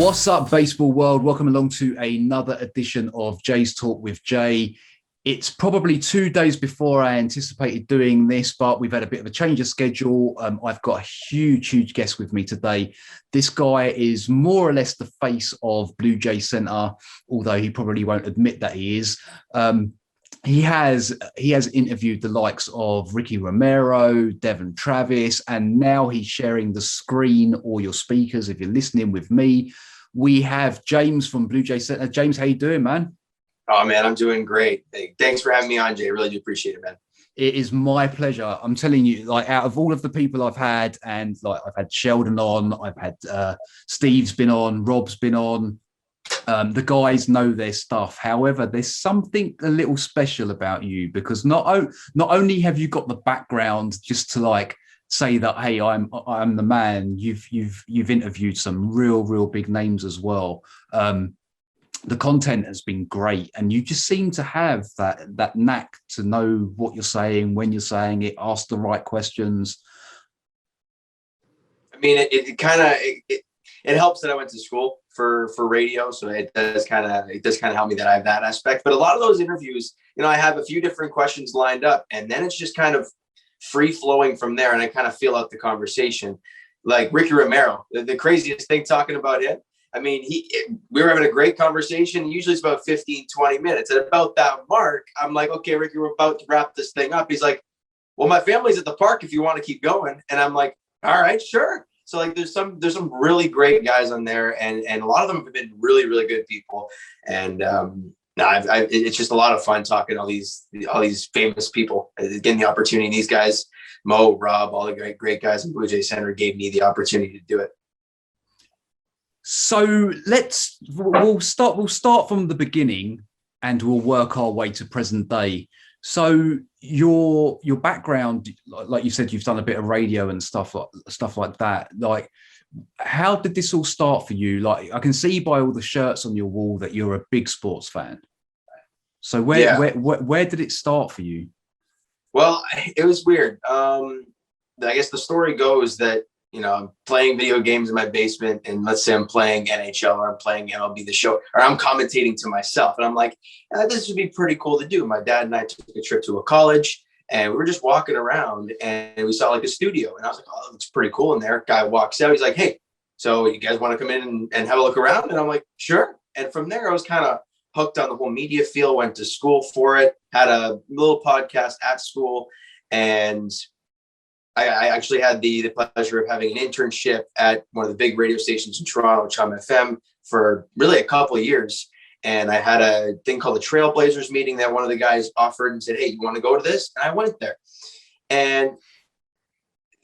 What's up, baseball world? Welcome along to another edition of Jay's Talk with Jay. It's probably 2 days before I anticipated doing this, but we've had a bit of a change of schedule. I've got a huge guest with me today. This guy is more or less the face of Blue Jay Center, although he probably won't admit that he is. He has interviewed the likes of Ricky Romero, Devon Travis, and now he's sharing the screen or your speakers if you're listening with me. We have James from Blue Jay Center. James, how you doing, man? Oh, man, I'm doing great. Thanks for having me on, Jay. Really do appreciate it, man. It is my pleasure. I'm telling you, like, out of all of the people I've had, and like I've had Sheldon on, I've had Steve's been on, Rob's been on. The guys know their stuff. However, there's something a little special about you because not only have you got the background just to like say that, hey, I'm the man. You've interviewed some real big names as well. The content has been great, and you just seem to have that knack to know what you're saying, when you're saying it, ask the right questions. I mean, it helps that I went to school for radio, so it does kind of help me that I have that aspect. But a lot of those interviews, I have a few different questions lined up, and then it's just kind of free flowing from there, and I kind of feel out the conversation. Like Ricky Romero, the craziest thing talking about him. I mean, we were having a great conversation. Usually it's about 15, 20 minutes. At about that mark, I'm like, okay, Ricky, we're about to wrap this thing up. He's like, well, my family's at the park if you want to keep going. And I'm like, all right, sure. So like there's some really great guys on there, and a lot of them have been really good people. And it's just a lot of fun talking to all these famous people, getting the opportunity. These guys, Mo, Rob, all the great guys in Blue Jay Center gave me the opportunity to do it. So we'll start from the beginning and we'll work our way to present day. So your background, like you said, you've done a bit of radio and stuff like that. Like, how did this all start for you? Like, I can see by all the shirts on your wall that you're a big sports fan. So where did it start for you? Well, it was weird. I guess the story goes that, I'm playing video games in my basement, and let's say I'm playing NHL or I'm playing MLB The Show, or I'm commentating to myself. And I'm like, this would be pretty cool to do. My dad and I took a trip to a college, and we were just walking around, and we saw like a studio. And I was like, oh, that's pretty cool in there. Guy walks out. He's like, hey, so you guys want to come in and have a look around? And I'm like, sure. And from there, I was kind of hooked on the whole media field, went to school for it, had a little podcast at school, and I actually had the pleasure of having an internship at one of the big radio stations in Toronto, Chum FM, for really a couple of years. And I had a thing called the Trailblazers meeting that one of the guys offered and said, hey, you want to go to this? And I went there. And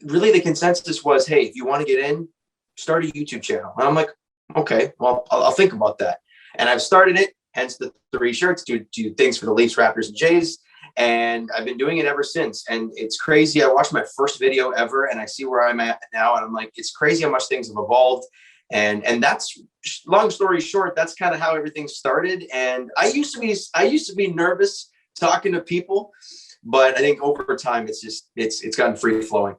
really the consensus was, hey, if you want to get in, start a YouTube channel. And I'm like, okay, well, I'll think about that. And I've started it, hence the 3 shirts, do things for the Leafs, Raptors, and Jays. And I've been doing it ever since. And it's crazy. I watched my first video ever, and I see where I'm at now. And I'm like, it's crazy how much things have evolved. And that's, long story short, that's kind of how everything started. And I used to be nervous talking to people, but I think over time it's gotten free flowing.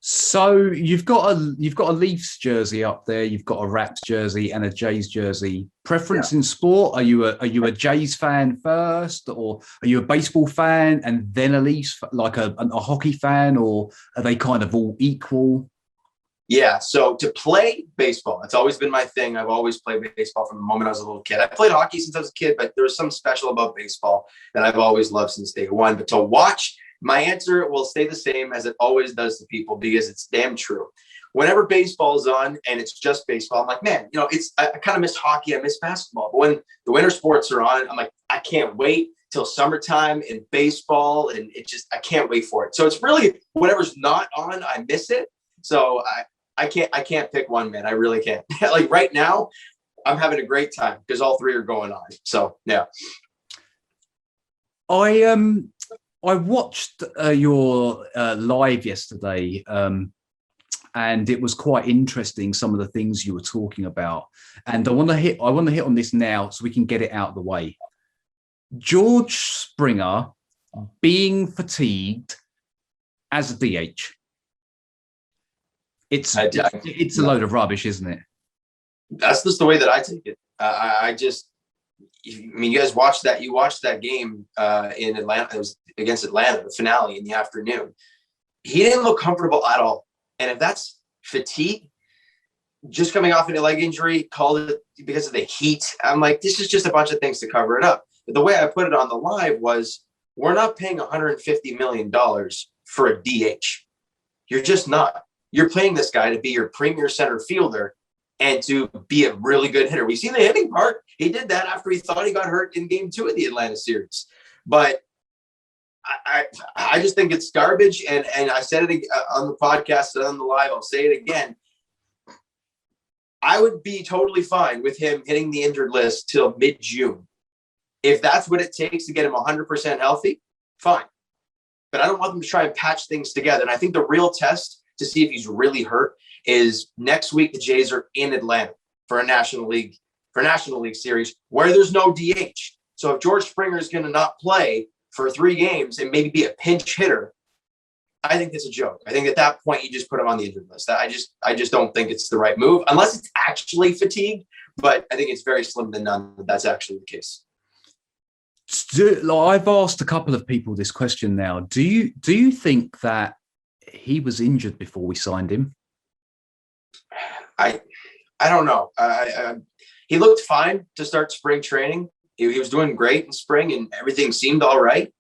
So you've got a Leafs jersey up there, you've got a Raps jersey and a Jays jersey. Preference in sport? Are you a Jays fan first, or are you a baseball fan and then a Leafs, like a hockey fan, or are they kind of all equal? Yeah, so to play baseball, it's always been my thing. I've always played baseball from the moment I was a little kid. I played hockey since I was a kid, but there was something special about baseball that I've always loved since day one. But to watch, my answer will stay the same as it always does to people, because it's damn true. Whenever baseball's on and it's just baseball, I'm like, man, I kind of miss hockey. I miss basketball. But when the winter sports are on, I'm like, I can't wait till summertime and baseball. And I can't wait for it. So it's really whatever's not on, I miss it. So I can't pick one, man. I really can't. Like right now, I'm having a great time because all 3 are going on. So, yeah. I watched your live yesterday, and it was quite interesting, some of the things you were talking about. And I want to hit on this now so we can get it out of the way. George Springer being fatigued as a DH. It's a load of rubbish, isn't it? That's just the way that I take it. You guys watched that. You watched that game in Atlanta. It was against Atlanta, the finale in the afternoon. He didn't look comfortable at all. And if that's fatigue, just coming off a leg injury, called it because of the heat, I'm like, this is just a bunch of things to cover it up. But the way I put it on the live was, we're not paying $150 million for a DH. You're just not. You're paying this guy to be your premier center fielder and to be a really good hitter. We've seen the hitting part. He did that after he thought he got hurt in game 2 of the Atlanta series. But I just think it's garbage. And I said it on the podcast and on the live. I'll say it again. I would be totally fine with him hitting the injured list till mid-June. If that's what it takes to get him 100% healthy, fine. But I don't want them to try and patch things together. And I think the real test to see if he's really hurt is next week. The Jays are in Atlanta for a National League series where there's no DH. So if George Springer is going to not play for 3 games and maybe be a pinch hitter, I think it's a joke. I think at that point you just put him on the injured list. I just don't think it's the right move unless it's actually fatigue. But I think it's very slim to none that that's actually the case. I've asked a couple of people this question now. Do you think that he was injured before we signed him? I don't know. He looked fine to start spring training. He was doing great in spring, and everything seemed all right.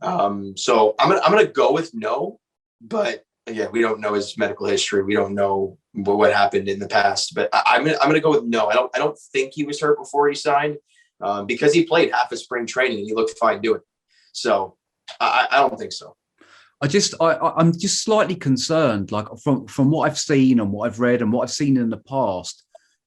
So I'm gonna go with no. But again, we don't know his medical history. We don't know what happened in the past. But I'm gonna go with no. I don't think he was hurt before he signed. Because he played half of spring training and he looked fine doing it. So I don't think so. I'm just slightly concerned, like from what I've seen and what I've read and what I've seen in the past,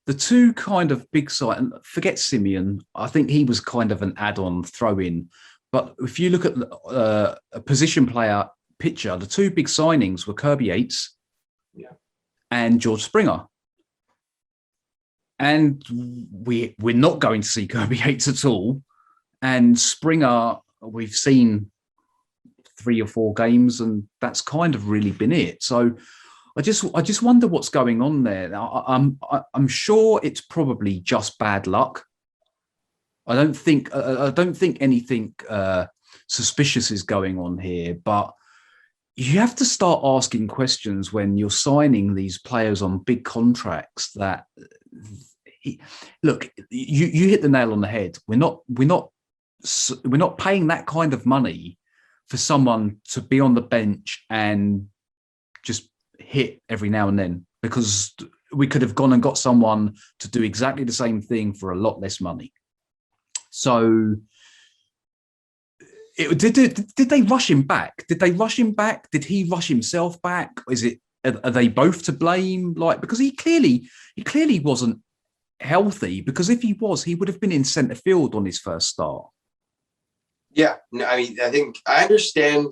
the two kind of big side, and forget Simeon, I think he was kind of an add-on throw-in. But if you look at a position player pitcher, the two big signings were Kirby Yates and George Springer. And we're not going to see Kirby Yates at all. And Springer, we've seen 3 or 4 games, and that's kind of really been it. So I just wonder what's going on there. I'm sure it's probably just bad luck. I don't think anything suspicious is going on here, but you have to start asking questions when you're signing these players on big contracts that. Look, you hit the nail on the head. We're not paying that kind of money for someone to be on the bench and just hit every now and then, because we could have gone and got someone to do exactly the same thing for a lot less money. So did they rush him back? Did they rush him back? Did he rush himself back? Are they both to blame? Like, because he clearly wasn't healthy, because if he was, he would have been in centre field on his first start. Yeah, no, I mean, I think I understand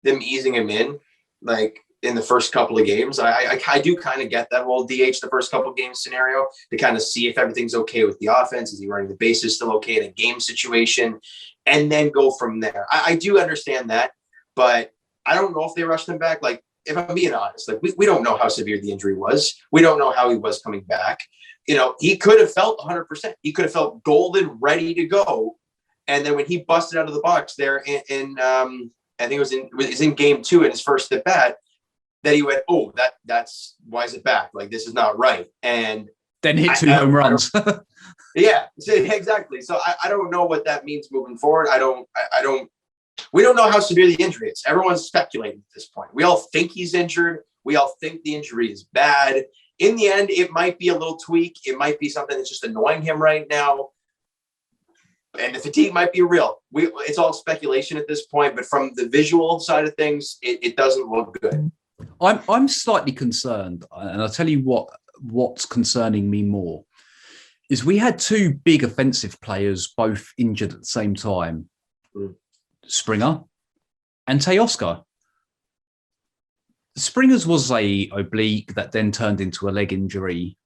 them easing him in, like in the first couple of games. I do kind of get that whole DH the first couple of games scenario to kind of see if everything's okay with the offense. Is he running the bases still okay in a game situation? And then go from there. I do understand that, but I don't know if they rushed him back. Like, if I'm being honest, like we don't know how severe the injury was. We don't know how he was coming back. He could have felt 100%. He could have felt golden, ready to go. And then when he busted out of the box there in I think it was in game 2 in his first at bat, that he went, oh, that's why is it back? Like, this is not right. And then hit 2 home runs. Yeah, exactly. So I don't know what that means moving forward. We don't know how severe the injury is. Everyone's speculating at this point. We all think he's injured. We all think the injury is bad. In the end, it might be a little tweak. It might be something that's just annoying him right now. And the fatigue might be real. It's all speculation at this point, but from the visual side of things, it doesn't look good. I'm slightly concerned, and I'll tell you what's concerning me more is we had 2 big offensive players both injured at the same time, Springer and Teoscar. Springer's was a oblique that then turned into a leg injury.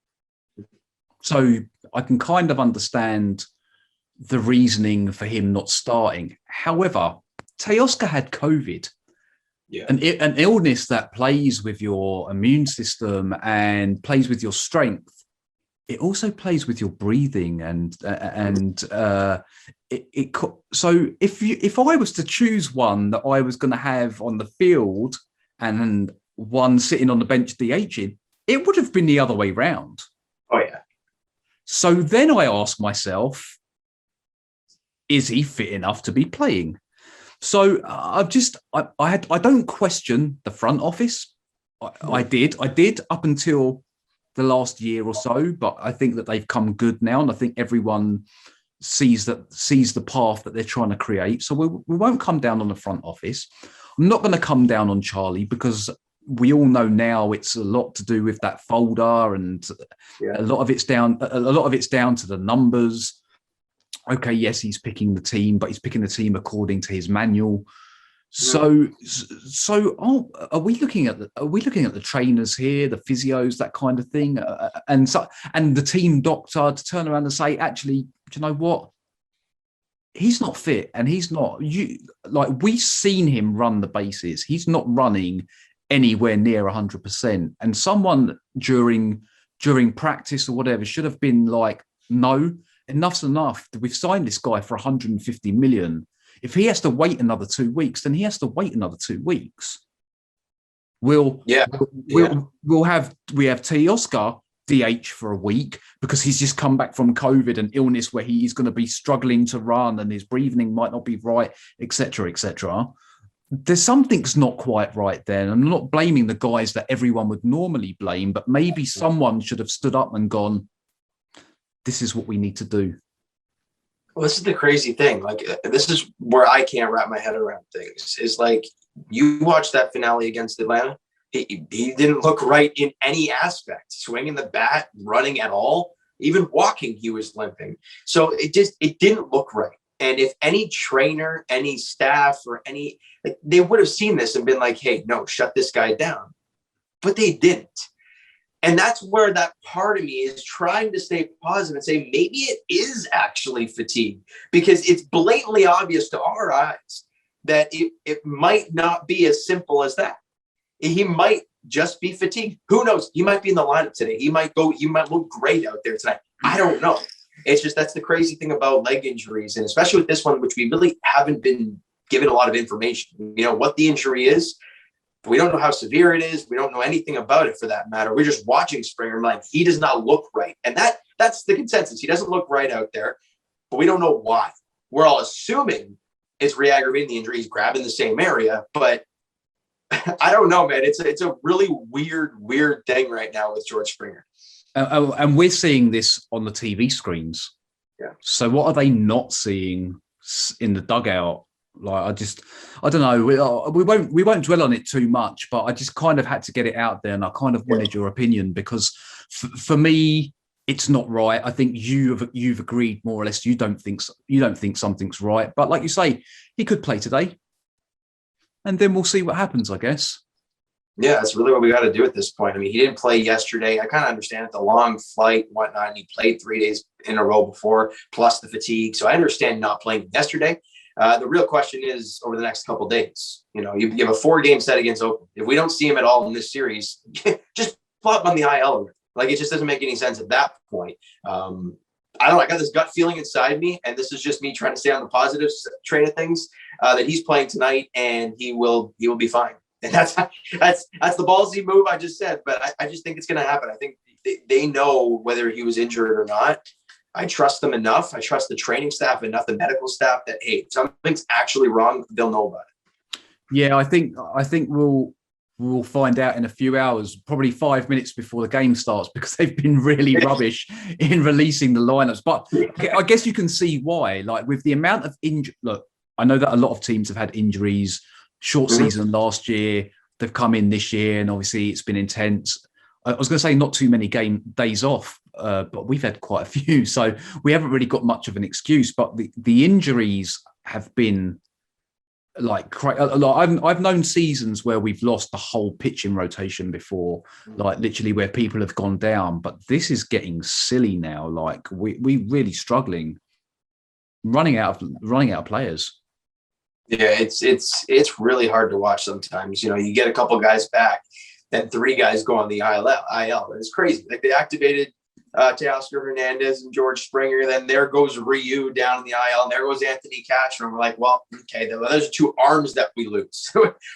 So I can kind of understand the reasoning for him not starting. However, Teoscar had COVID, an illness that plays with your immune system and plays with your strength. it also plays with your breathing so if I was to choose one that I was going to have on the field and one sitting on the bench DHing, it would have been the other way round. Oh yeah. So then I ask myself, is he fit enough to be playing? So I don't question the front office. I did up until the last year or so, but I think that they've come good now, and I think everyone sees the path that they're trying to create. So we won't come down on the front office. I'm not going to come down on Charlie, because we all know now it's a lot to do with that folder, and a lot of it's down to the numbers. Okay, yes, he's picking the team, but he's picking the team according to his manual. So are we looking at the trainers here, the physios, that kind of thing, and the team doctor to turn around and say, actually, do you know what? He's not fit, and he's not. We've seen him run the bases. He's not running anywhere near 100%. And someone during practice or whatever should have been like, no, enough's enough. We've signed this guy for 150 million. If he has to wait another 2 weeks, then he has to wait another 2 weeks. We have T.OScar DH for a week because he's just come back from COVID and illness where he's going to be struggling to run and his breathing might not be right, etc., etc. There's something's not quite right there. And I'm not blaming the guys that everyone would normally blame, but maybe someone should have stood up and gone, this is what we need to do. Well, this is the crazy thing. Like, this is where I can't wrap my head around things. Is like, you watch that finale against Atlanta. He didn't look right in any aspect. Swinging the bat, running at all, even walking, he was limping. So it didn't look right. And if any trainer, any staff, or they would have seen this and been like, hey, no, shut this guy down. But they didn't. And that's where that part of me is trying to stay positive and say, maybe it is actually fatigue, because it's blatantly obvious to our eyes that it might not be as simple as that. He might just be fatigued. Who knows? He might be in the lineup today. He might look great out there tonight. I don't know. It's just, that's the crazy thing about leg injuries. And especially with this one, which we really haven't been given a lot of information, what the injury is. We don't know how severe it is. We don't know anything about it, for that matter. We're just watching Springer, like, he does not look right. And that's the consensus. He doesn't look right out there, but we don't know why. We're all assuming it's re-aggravating the injury. He's grabbing the same area, but I don't know, man. It's a really weird thing right now with George Springer. And we're seeing this on the TV screens. Yeah. So what are they not seeing in the dugout? Like, I don't know. We won't dwell on it too much, but I just kind of had to get it out there, and I kind of wanted your opinion, because for me, it's not right. I think you've agreed more or less. You don't think something's right, but like you say, he could play today, and then we'll see what happens, I guess. Yeah, that's really what we got to do at this point. I mean, he didn't play yesterday. I kind of understand it, the long flight and whatnot. And he played 3 days in a row before, plus the fatigue. So I understand not playing yesterday. The real question is over the next couple of days. You have a 4-game set against Oakland. If we don't see him at all in this series, just flop on the IL. Like, it just doesn't make any sense at that point. I don't know. I got this gut feeling inside me, and this is just me trying to stay on the positive train of things, that he's playing tonight and he will be fine. And that's the ballsy move I just said, but I just think it's going to happen. I think they know whether he was injured or not. I trust them enough. I trust the training staff enough, the medical staff, that, hey, if something's actually wrong, they'll know about it. Yeah, I think we'll find out in a few hours, probably 5 minutes before the game starts, because they've been really rubbish in releasing the lineups. But I guess you can see why. Like, with the amount of injury, look, I know that a lot of teams have had injuries. Short season last year, they've come in this year, and obviously it's been intense. I was going to say not too many game days off, but we've had quite a few, so we haven't really got much of an excuse. But the injuries have been like I've known seasons where we've lost the whole pitching rotation before, like literally where people have gone down. But this is getting silly now. Like, we really struggling, running out of players. Yeah, it's really hard to watch sometimes. You get a couple guys back, then 3 guys go on the IL. It's crazy. Like, they activated Teoscar Hernandez and George Springer. Then there goes Ryu down in the IL, and there goes Anthony Cashman. We're like, well, okay, those are two arms that we lose.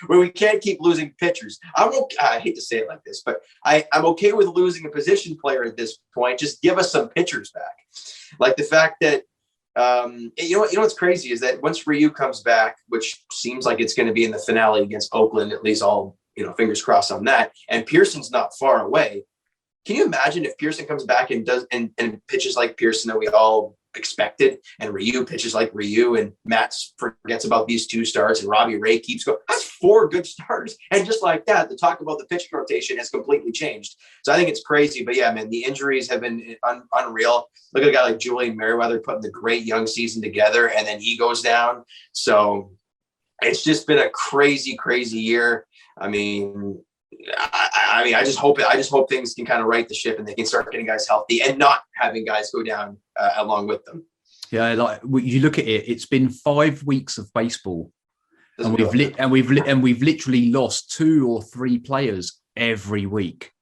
Where we can't keep losing pitchers. I'm okay. I hate to say it like this, but I'm okay with losing a position player at this point. Just give us some pitchers back. Like the fact that you know what's crazy is that once Ryu comes back, which seems like it's going to be in the finale against Oakland, at least all fingers crossed on that, and Pearson's not far away. Can you imagine if Pearson comes back and does and pitches like Pearson that we all expected, and Ryu pitches like Ryu, and Matt forgets about these two starts, and Robbie Ray keeps going? That's 4 good starters, and just like that, the talk about the pitching rotation has completely changed. So I think it's crazy, but yeah, man, the injuries have been unreal. Look at a guy like Julian Merriweather putting the great young season together, and then he goes down. So it's just been a crazy, crazy year. I mean, I just hope things can kind of right the ship and they can start getting guys healthy and not having guys go down along with them. Yeah, like you look at it, it's been 5 weeks of baseball, and we've literally lost 2 or 3 players every week.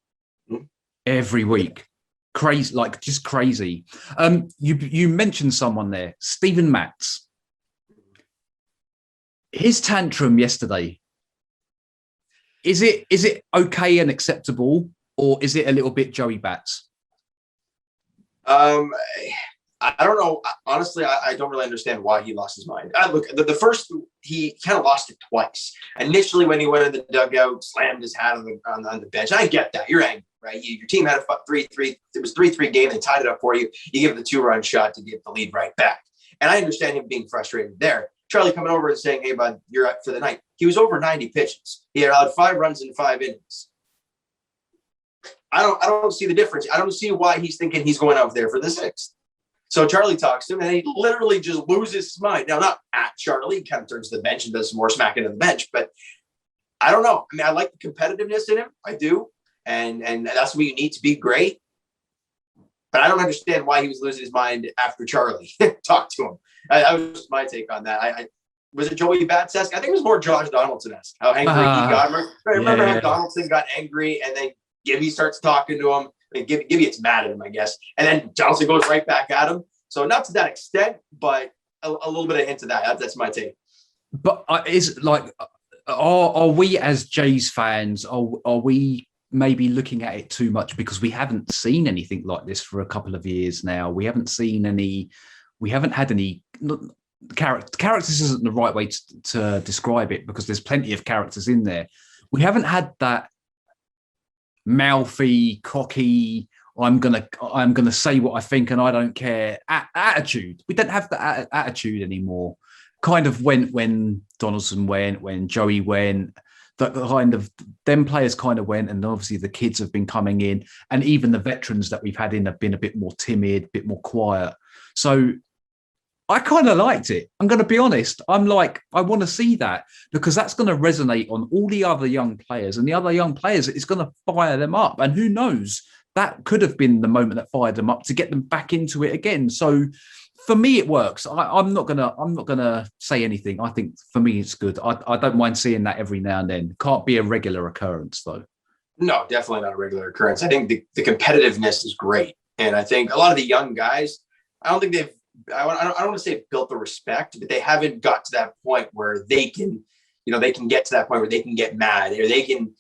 Mm-hmm. Every week, crazy, like just crazy. You mentioned someone there, Steven Matz. His tantrum yesterday. Is it okay and acceptable, or is it a little bit Joey Bats? I don't know. Honestly, I don't really understand why he lost his mind. Look, the first, he kind of lost it twice. Initially, when he went in the dugout, slammed his hat on the bench. I get that. You're angry, right? Your team had a 3-3. It was 3-3 game. They tied it up for you. You give the 2-run shot to get the lead right back. And I understand him being frustrated there. Charlie coming over and saying, "Hey, bud, you're up for the night." He was over 90 pitches. He had allowed 5 runs in 5 innings. I don't see the difference. I don't see why he's thinking he's going out there for the 6th. So Charlie talks to him, and he literally just loses his mind. Now, not at Charlie. He kind of turns to the bench and does some more smacking to the bench. But I don't know. I mean, I like the competitiveness in him. I do. And that's what you need to be great. But I don't understand why he was losing his mind after Charlie talked to him. That was just my take on that. Was it Joey Bats-esque? I think it was more Josh Donaldson-esque. How angry he got. Remember how Donaldson got angry, and then Gibby starts talking to him. I mean, Gibby gets mad at him, I guess. And then Donaldson goes right back at him. So not to that extent, but a little bit of hint of that. That's my take. But is like, are we as Jays fans, are we maybe looking at it too much, because we haven't seen anything like this for a couple of years now? We haven't had any characters isn't the right way to describe it, because there's plenty of characters in there. We haven't had that mouthy, cocky, I'm gonna say what I think and I don't care attitude. We don't have that attitude anymore. Kind of when Donaldson went, when Joey went, that kind of them players kind of went, and obviously the kids have been coming in, and even the veterans that we've had in have been a bit more timid, a bit more quiet. So I kind of liked it. I'm going to be honest. I'm like, I want to see that, because that's going to resonate on all the other young players, and the other young players, it's going to fire them up. And who knows, that could have been the moment that fired them up to get them back into it again. So for me, it works. I'm not gonna say anything. I think for me, it's good. I don't mind seeing that every now and then. Can't be a regular occurrence, though. No, definitely not a regular occurrence. I think the competitiveness is great, and I think a lot of the young guys, I don't think they've. I don't want to say built the respect, but they haven't got to that point where they can get to that point where they can get mad, or they can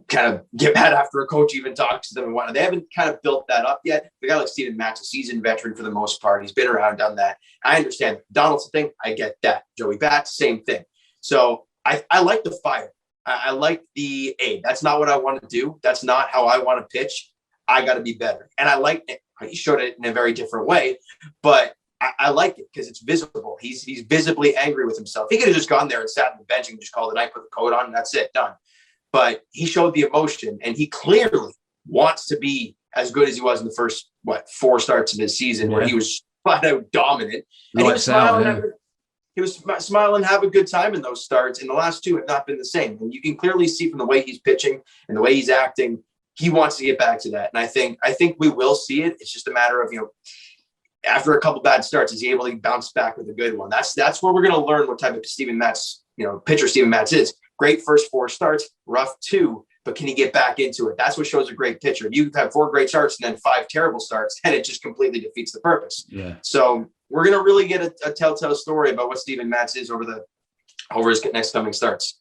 kind of get mad after a coach even talks to them and whatnot. They haven't kind of built that up yet. The guy like Steven Matz, a seasoned veteran for the most part. He's been around, done that. I understand the Donaldson thing. I get that. Joey Bats, same thing. So I like the fire. I like the, hey, that's not what I want to do. That's not how I want to pitch. I got to be better. And I like it. He showed it in a very different way, but I like it because it's visible. He's visibly angry with himself. He could have just gone there and sat on the bench and just called it night, put the coat on, and that's it, done. But he showed the emotion, and he clearly wants to be as good as he was in the first, 4 starts of his season, where he was flat out dominant. And he was smiling, have a good time in those starts. And the last 2 have not been the same. And you can clearly see from the way he's pitching and the way he's acting, he wants to get back to that. And I think we will see it. It's just a matter of, after a couple bad starts, is he able to bounce back with a good one? That's where we're going to learn what type of Steven Matz, pitcher Steven Matz is. Great first 4 starts, rough 2, but can he get back into it? That's what shows a great pitcher. If you have 4 great starts and then 5 terrible starts, then it just completely defeats the purpose. Yeah. So we're going to really get a telltale story about what Steven Matz is over his next coming starts.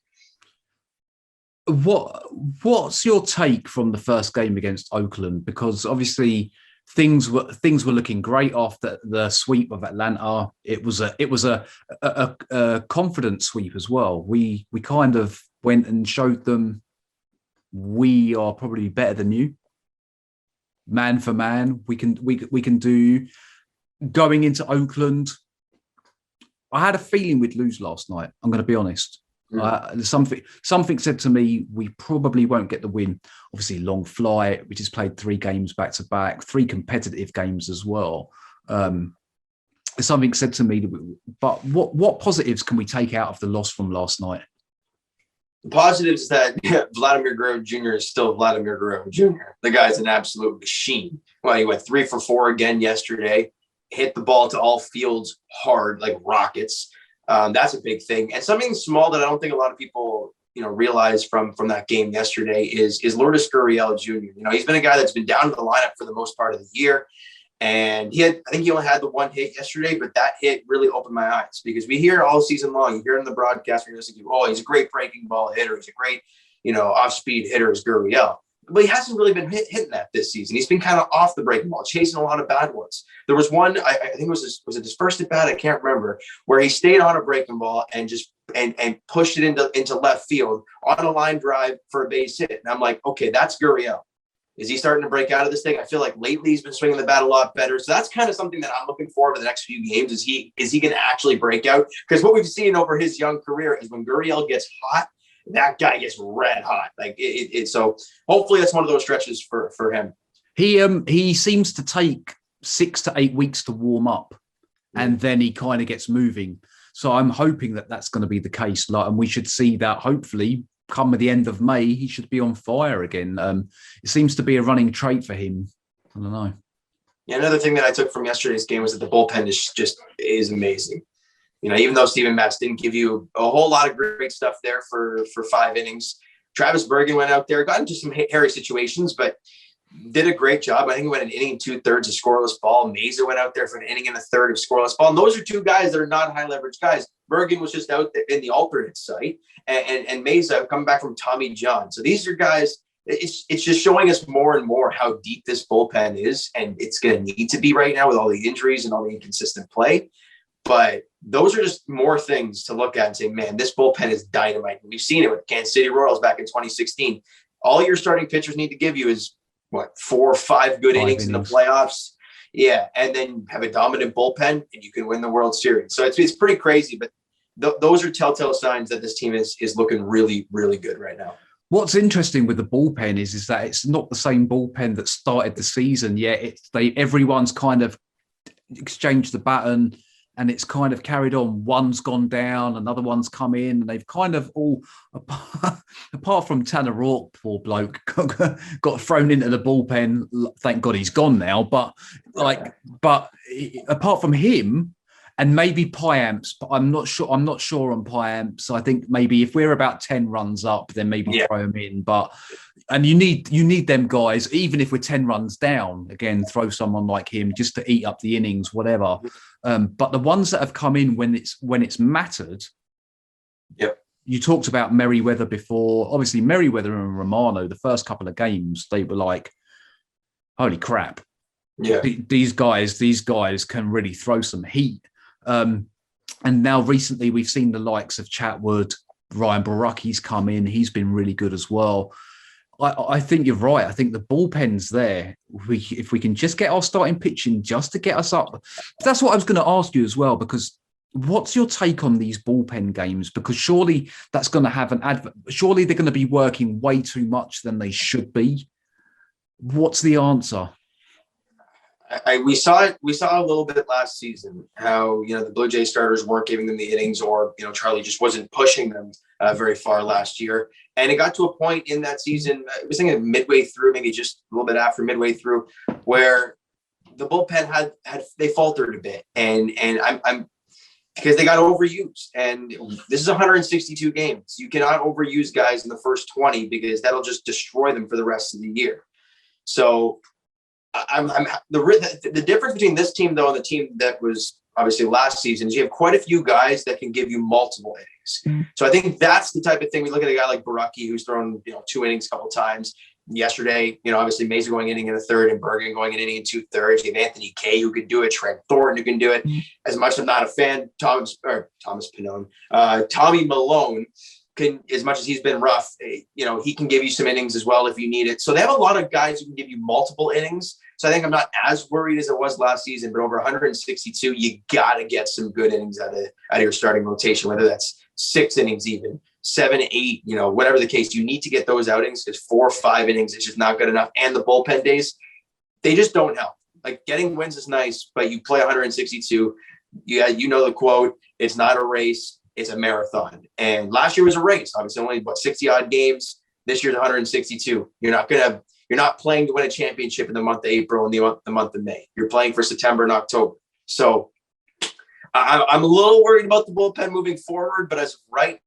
What's your take from the first game against Oakland? Because obviously things were looking great after the sweep of Atlanta. It was a confident sweep as well. We kind of went and showed them we are probably better than you. Man for man, we can do. Going into Oakland, I had a feeling we'd lose last night. I'm going to be honest. Something said to me we probably won't get the win. Obviously, long flight. We just played 3 games back to back, 3 competitive games as well. Something said to me, but what positives can we take out of the loss from last night? The positives is that Vladimir Guerrero Jr. is still Vladimir Guerrero Jr. The guy's an absolute machine. Well, he went 3 for 4 again yesterday. Hit the ball to all fields hard, like rockets. That's a big thing. And something small that I don't think a lot of people, realize from that game yesterday is Lourdes Curiel Jr. He's been a guy that's been down to the lineup for the most part of the year. And I think he only had the 1 hit yesterday, but that hit really opened my eyes because we hear all season long, you hear in the broadcast, you're listening to, he's a great breaking ball hitter. He's a great, off-speed hitter is Gurriel. But he hasn't really been hitting that this season. He's been kind of off the breaking ball, chasing a lot of bad ones. There was one, I think it was his first at bat, I can't remember, where he stayed on a breaking ball and just and pushed it into left field on a line drive for a base hit. And I'm like, okay, that's Gurriel. Is he starting to break out of this thing? I feel like lately he's been swinging the bat a lot better. So that's kind of something that I'm looking for the next few games. Is he going to actually break out? Because what we've seen over his young career is when Gurriel gets hot, that guy gets red hot. Like so hopefully that's one of those stretches for him. He seems to take 6 to 8 weeks to warm up, and then he kind of gets moving. So I'm hoping that that's going to be the case. And we should see that hopefully come at the end of May, he should be on fire again. It seems to be a running trait for him. I don't know. Yeah, another thing that I took from yesterday's game was that the bullpen is amazing. Even though Steven Matz didn't give you a whole lot of great stuff there for 5 innings, Travis Bergen went out there, got into some hairy situations, but did a great job. I think he went an inning and 2/3 of scoreless ball. Mesa went out there for an inning and a third of scoreless ball. And those are 2 guys that are not high leverage guys. Bergen was just out there in the alternate site, and Mesa coming back from Tommy John. So these are guys. It's just showing us more and more how deep this bullpen is, and it's going to need to be right now with all the injuries and all the inconsistent play. But those are just more things to look at and say, man, this bullpen is dynamite. We've seen it with Kansas City Royals back in 2016. All your starting pitchers need to give you is 4 or 5 good innings in the playoffs. Yeah. And then have a dominant bullpen and you can win the World Series. So it's pretty crazy, but those are telltale signs that this team is looking really, really good right now. What's interesting with the bullpen is that it's not the same bullpen that started the season yet. Everyone's kind of exchanged the baton and it's kind of carried on. One's gone down, another one's come in, and they've kind of all, apart from Tanner Rourke, poor bloke, got thrown into the bullpen. Thank God he's gone now. But apart from him, and maybe Piamps, but I'm not sure on Piamps. I think maybe if we're about 10 runs up, then maybe throw him in. And you need them guys, even if we're 10 runs down, again, throw someone like him just to eat up the innings, whatever. But the ones that have come in when it's mattered. Yep. You talked about Merriweather before. Obviously, Merriweather and Romano, the first couple of games, they were like, holy crap. Yeah. These guys can really throw some heat. And now recently we've seen the likes of Chatwood, Ryan Borucki's come in. He's been really good as well. I think you're right. I think the bullpen's there. If we can just get our starting pitching just to get us up. That's what I was going to ask you as well, because what's your take on these bullpen games? Because surely that's going to have surely they're going to be working way too much than they should be. What's the answer? We saw it a little bit last season, how, the Blue Jays starters weren't giving them the innings, or, Charlie just wasn't pushing them very far last year. And it got to a point in that season, I was thinking midway through, maybe just a little bit after midway through, where the bullpen they faltered a bit. And because they got overused. And this is 162 games. You cannot overuse guys in the first 20 because that'll just destroy them for the rest of the year. So the difference between this team, though, and the team that was obviously last season is you have quite a few guys that can give you multiple innings. So I think that's the type of thing. We look at a guy like Baraki, who's thrown 2 innings a couple of times. Yesterday, obviously Mesa going inning in the third and Bergen going an inning in 2/3. You have Anthony Kay who could do it, Trent Thornton who can do it. As much as I'm not a fan, Tommy Malone can, as much as he's been rough, he can give you some innings as well if you need it. So they have a lot of guys who can give you multiple innings. So I think I'm not as worried as I was last season, but over 162, you got to get some good innings out of your starting rotation, whether that's 6 innings even, 7, 8, whatever the case. You need to get those outings because 4 or 5 innings is just not good enough. And the bullpen days, they just don't help. Like, getting wins is nice, but you play 162. You know the quote, it's not a race, it's a marathon. And last year was a race. Obviously only 60 odd games. This year's 162. You're not playing to win a championship in the month of April and the month of May. You're playing for September and October. So I'm a little worried about the bullpen moving forward, but as of right,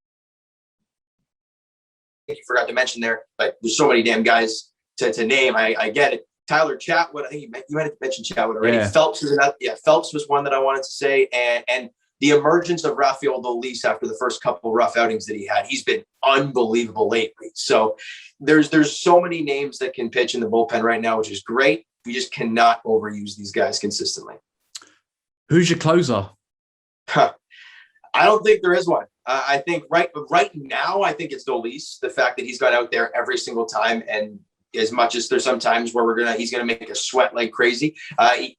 you forgot to mention there, but there's so many damn guys to name. I get it. Tyler Chatwood, I think you might have mentioned Chatwood already. Yeah. Phelps was one that I wanted to say, and the emergence of Rafael Dolis after the first couple of rough outings that he had, he's been unbelievable lately. So there's so many names that can pitch in the bullpen right now, which is great. We just cannot overuse these guys consistently. Who's your closer? I don't think there is one. I think right now, I think it's Dolis. The fact that he's gone out there every single time, and as much as there's some times where he's gonna make us sweat like crazy.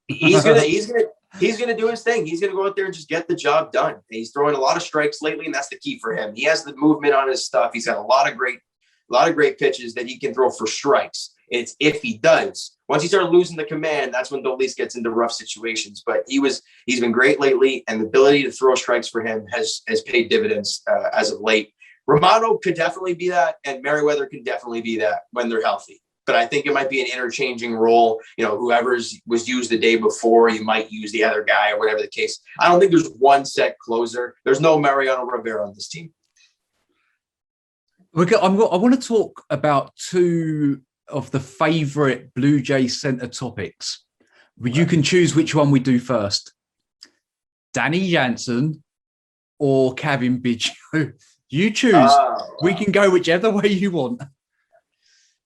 He's gonna do his thing. He's gonna go out there and just get the job done. And he's throwing a lot of strikes lately, and that's the key for him. He has the movement on his stuff. He's got a lot of great pitches that he can throw for strikes. It's if he does. Once he started losing the command, that's when Dolis gets into rough situations. But he's been great lately, and the ability to throw strikes for him has paid dividends as of late. Romano could definitely be that, and Merriweather could definitely be that when they're healthy. But I think it might be an interchanging role. Whoever was used the day before, you might use the other guy or whatever the case. I don't think there's one set closer. There's no Mariano Rivera on this team. I want to talk about 2 of the favorite Blue Jay center topics. You can choose which one we do first. Danny Jansen or Kevin Biggio. You choose. We can go whichever way you want.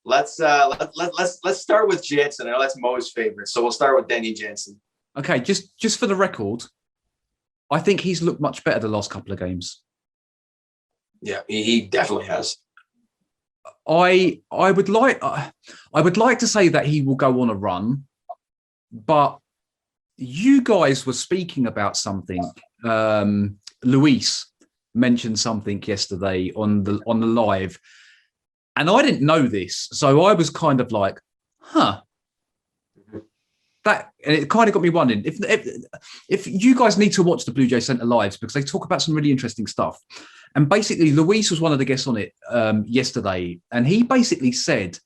Let's start with Jensen. I know that's Mo's favorite, so we'll start with Danny Jansen. Okay, just for the record, I think he's looked much better the last couple of games. Yeah, he definitely has. I would like to say that he will go on a run, but you guys were speaking about something. Luis mentioned something yesterday on the live, and I didn't know this, so I was kind of like, "Huh." That, and it kind of got me wondering if you guys need to watch the Blue Jay Center lives, because they talk about some really interesting stuff. And basically, Luis was one of the guests on it yesterday, and he basically said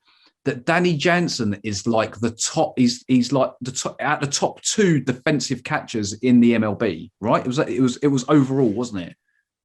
that Danny Jansen is like the top. He's like the top, at the top 2 defensive catchers in the MLB. Right? It was overall, wasn't it?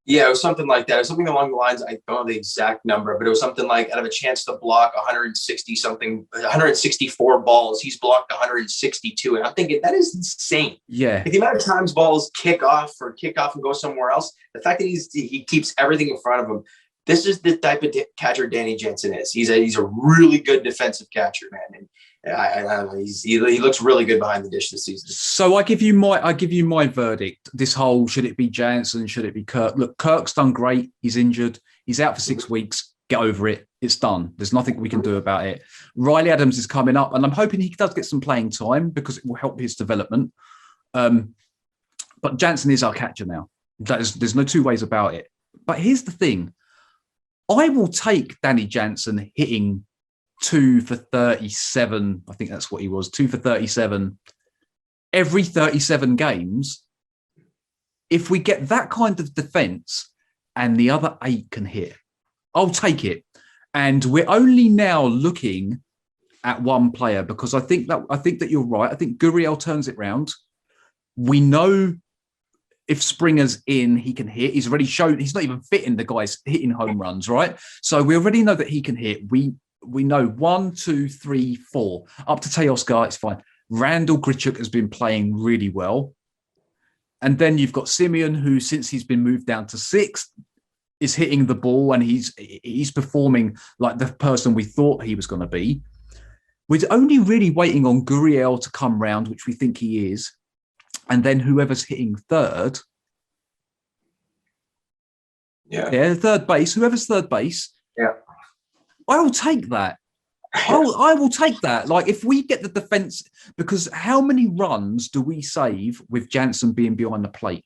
Yeah, it was something like that. It was something along the lines, I don't know the exact number, but it was something like out of a chance to block 164 balls, he's blocked 162. And I'm thinking, that is insane. Yeah. The amount of times balls kick off and go somewhere else, the fact that he keeps everything in front of him. This is the type of catcher Danny Jansen is. He's a really good defensive catcher, man. And I don't know, he looks really good behind the dish this season. So I give you my verdict. This whole, should it be Jansen? Should it be Kirk? Look, Kirk's done great. He's injured. He's out for 6 weeks. Get over it. It's done. There's nothing we can do about it. Riley Adams is coming up, and I'm hoping he does get some playing time because it will help his development. But Jansen is our catcher now. There's no 2 ways about it. But here's the thing. I will take Danny Jansen hitting 2 for 37. I think that's what he was. 2 for 37 every 37 games. If we get that kind of defense and the other 8 can hit, I'll take it. And we're only now looking at one player, because I think that you're right. I think Gurriel turns it round. We know if Springer's in, he can hit. He's already shown he's not even fitting the guys hitting home runs, right? So we already know that he can hit. We know 1, 2, 3, 4. Up to Teoscar, it's fine. Randall Grichuk has been playing really well. And then you've got Simeon, who, since he's been moved down to 6, is hitting the ball, and he's performing like the person we thought he was going to be. We're only really waiting on Guriel to come round, which we think he is. And then whoever's hitting third. Yeah, third base. Whoever's third base. Yeah. I will take that. I will take that. Like, if we get the defense, because how many runs do we save with Jensen being behind the plate?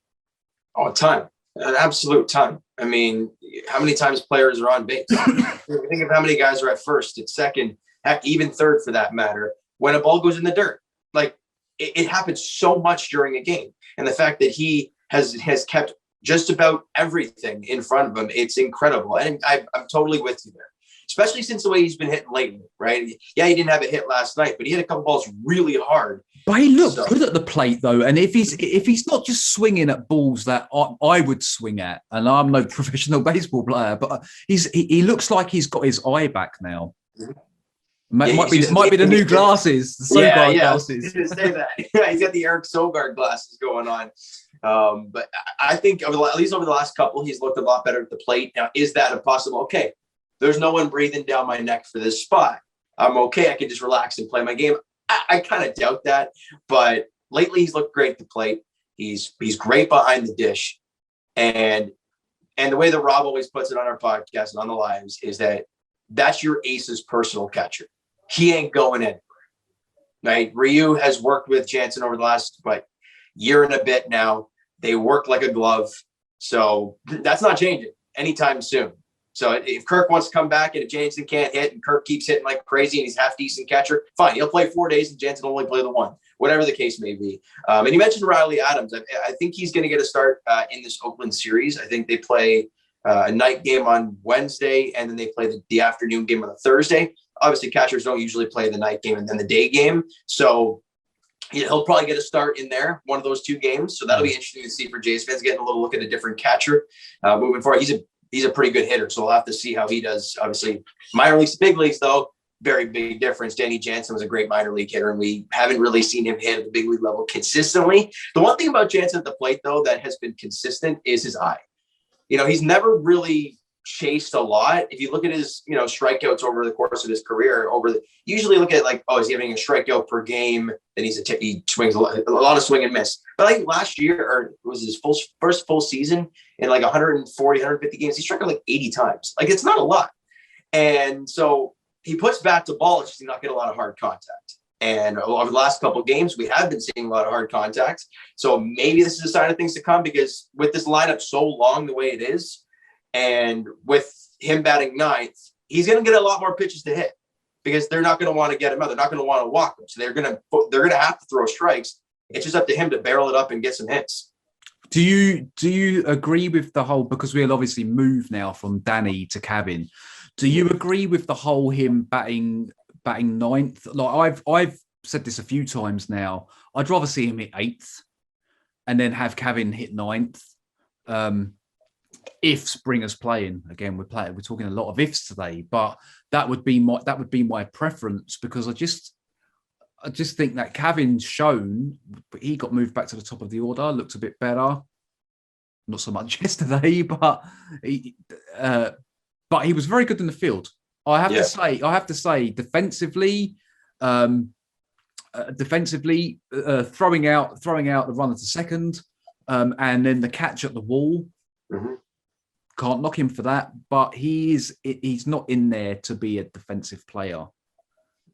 Oh, a ton. An absolute ton. I mean, how many times players are on base? Think of how many guys are at first, at second, even third for that matter, when a ball goes in the dirt. Like, it happens so much during a game. And the fact that he has kept just about everything in front of him, it's incredible. And I'm totally with you there, especially since the way he's been hitting lately, right? Yeah, he didn't have a hit last night, but he hit a couple balls really hard. But he looked good at the plate, though. And if he's not just swinging at balls that I would swing at, and I'm no professional baseball player, but he looks like he's got his eye back now. Mm-hmm. Might be the new glasses, the Sogard glasses. Say that. Yeah, he's got the Eric Sogard glasses going on. But I think at least over the last couple, he's looked a lot better at the plate. Now, is that impossible? Okay, there's no one breathing down my neck for this spot. I'm okay. I can just relax and play my game. I kind of doubt that, but lately he's looked great at the plate. He's great behind the dish, and the way that Rob always puts it on our podcast and on the lives is that that's your ace's personal catcher. He ain't going in, right? Ryu has worked with Jensen over the last year and a bit now. They work like a glove, so that's not changing anytime soon. So if Kirk wants to come back and if Jensen can't hit and Kirk keeps hitting like crazy and he's half decent catcher, fine. He'll play 4 days and Jensen will only play the 1, whatever the case may be. And you mentioned Riley Adams. I think he's going to get a start in this Oakland series. I think they play a night game on Wednesday and then they play the afternoon game on a Thursday. Obviously, catchers don't usually play the night game and then the day game. So he'll probably get a start in there, one of those 2 games. So that'll be interesting to see for Jays fans, getting a little look at a different catcher moving forward. He's a pretty good hitter, so we'll have to see how he does. Obviously, minor leagues, big leagues, though, very big difference. Danny Jansen was a great minor league hitter, and we haven't really seen him hit at the big league level consistently. The one thing about Jansen at the plate, though, that has been consistent is his eye. He's never really chased a lot. If you look at his, strikeouts over the course of his career, usually look at is he having a strikeout per game? Then he swings a lot of swing and miss. But I think last year, or it was his first full season in 140, 150 games, he struck out 80 times. It's not a lot. And so he puts bat to ball, it's just not getting a lot of hard contact. And over the last couple of games, we have been seeing a lot of hard contact. So maybe this is a sign of things to come, because with this lineup so long the way it is, and with him batting 9th, he's going to get a lot more pitches to hit, because they're not going to want to get him out. They're not going to want to walk him. So they're going to have to throw strikes. It's just up to him to barrel it up and get some hits. Do you agree with the whole, because we'll obviously move now from Danny to Kevin? Do you agree with the whole him batting 9th? I've said this a few times now. I'd rather see him hit 8th and then have Kevin hit 9th. If Springer's playing again, we're talking a lot of ifs today, but that would be my preference, because I just think that Kevin's shown, he got moved back to the top of the order, looked a bit better. Not so much yesterday, but he was very good in the field. I have to say, defensively, throwing out the runner to second, and then the catch at the wall. Mm-hmm. Can't knock him for that, but he's not in there to be a defensive player.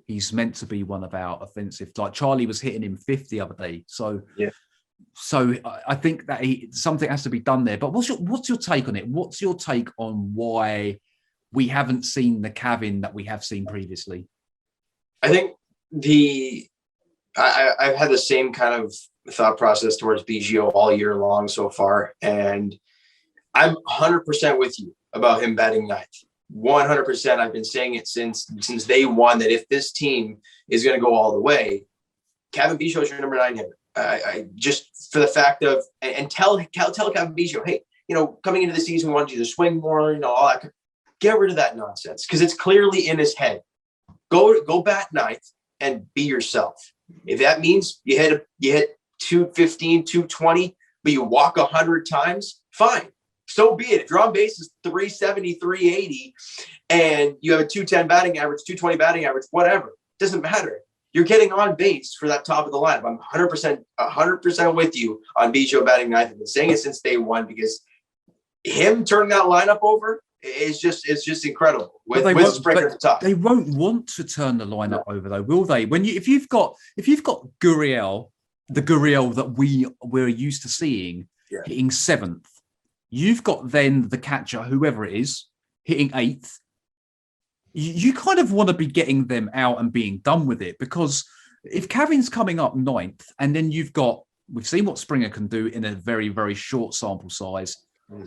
He's meant to be one of our offensive. Like Charlie was hitting him 5th the other day. So I think that something has to be done there. But what's your take on it? What's your take on why we haven't seen the Kevin that we have seen previously? I think I've had the same kind of thought process towards BGO all year long so far, and I'm 100% with you about him batting 9th. 100%. I've been saying it since day one, that if this team is going to go all the way, Kevin Biggio is your number 9 hitter. I just for the fact of and tell Kevin Biggio, hey, coming into the season, we wanted you to swing more, all that. Get rid of that nonsense because it's clearly in his head. Go bat ninth and be yourself. If that means you hit 215, 220, but you walk 100 times, fine. So be it. If you're on base is 370, 380, and you have a 210 batting average, 220 batting average, whatever, doesn't matter. You're getting on base for that top of the lineup. I'm 100% with you on Biggio batting ninth. I've been saying it since day one because him turning that lineup over is just incredible. With Springer at the top, they won't want to turn the lineup over, though, will they? If you've got Gurriel, the Gurriel that we're used to seeing hitting seventh, you've got then the catcher, whoever it is, hitting eighth. You kind of want to be getting them out and being done with it, because if Kevin's coming up ninth, and then we've seen what Springer can do in a very, very short sample size.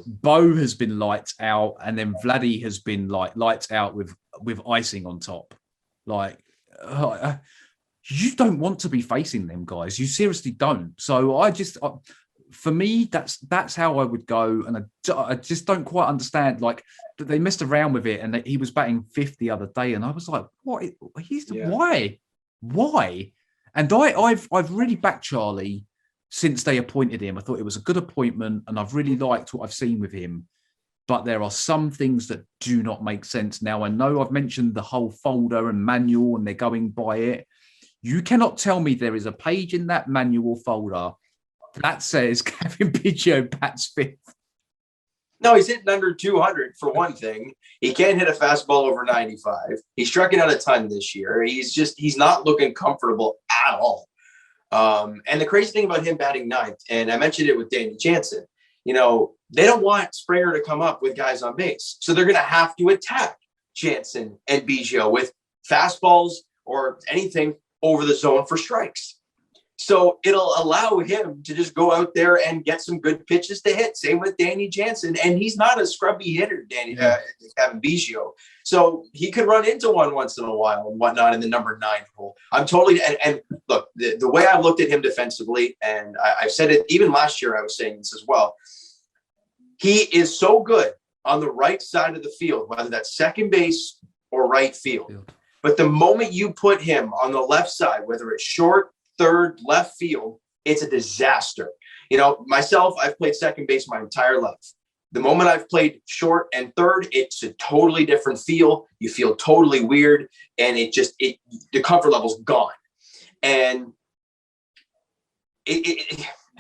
Bo has been lights out, and then Vladdy has been like lights out with icing on top. You don't want to be facing them guys. You seriously don't. So for me, that's how I would go, and I just don't quite understand. Like, they messed around with it, and he was batting fifth the other day, and I was like, "What? Why?" And I've really backed Charlie since they appointed him. I thought it was a good appointment, and I've really liked what I've seen with him. But there are some things that do not make sense. Now, I know I've mentioned the whole folder and manual, and they're going by it. You cannot tell me there is a page in that manual folder that says Kevin Biggio bats fifth. No, he's hitting under 200 for one thing. He can't hit a fastball over 95. He's striking out a ton this year. He's not looking comfortable at all. And the crazy thing about him batting ninth, and I mentioned it with Danny Jensen, they don't want Springer to come up with guys on base. So they're going to have to attack Jensen and Biggio with fastballs or anything over the zone for strikes. So it'll allow him to just go out there and get some good pitches to hit. Same with Danny Jensen. And he's not a scrubby hitter, Kevin Biggio. So he could run into one once in a while and whatnot in the number 9 hole. I'm totally, and look, the way I looked at him defensively, and I've said it even last year, I was saying this as well. He is so good on the right side of the field, whether that's second base or right field. But the moment you put him on the left side, whether it's short, third, left field, it's a disaster. Myself, I've played second base my entire life. The moment I've played short and third, it's a totally different feel. You feel totally weird, and the comfort level's gone. And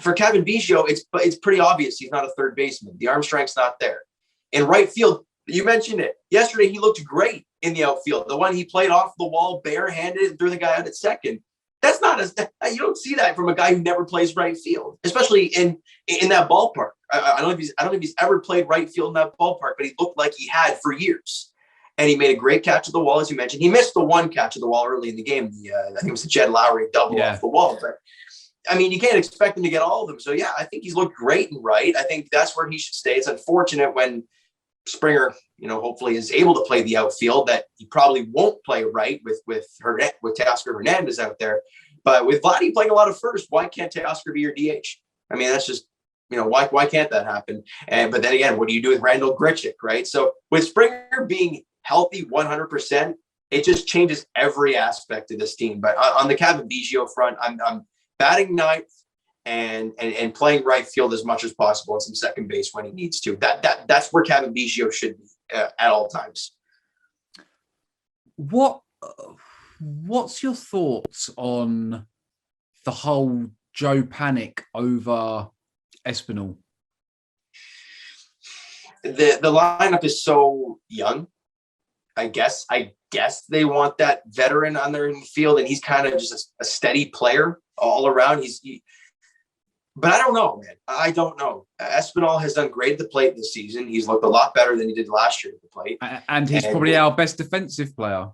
for Kevin Biggio, it's pretty obvious he's not a third baseman. The arm strength's not there. In right field, you mentioned it. Yesterday, he looked great in the outfield. The one he played off the wall, barehanded, and threw the guy out at second. That's not you don't see that from a guy who never plays right field, especially in that ballpark. I don't know if he's ever played right field in that ballpark, but he looked like he had for years. And he made a great catch of the wall, as you mentioned. He missed the one catch of the wall early in the game. I think it was the Jed Lowry double off the wall. But I mean, you can't expect him to get all of them. So yeah, I think he's looked great and right. I think that's where he should stay. It's unfortunate when Springer, hopefully is able to play the outfield, that he probably won't play right with Teoscar Hernandez out there. But with Vladdy playing a lot of first, why can't Teoscar be your DH? I mean, that's just, why can't that happen? But then again, what do you do with Randall Grichuk, right? So with Springer being healthy 100%, it just changes every aspect of this team. But on the Kevin Biggio front, I'm batting ninth and playing right field as much as possible and some second base when he needs to. That's where Kevin Biggio should be at all times. What's your thoughts on the whole Joe panic over Espinal? The lineup is so young. I guess they want that veteran on their field, and he's kind of just a steady player all around. But I don't know, man. I don't know. Espinal has done great at the plate this season. He's looked a lot better than he did last year at the plate. And he's probably our best defensive player.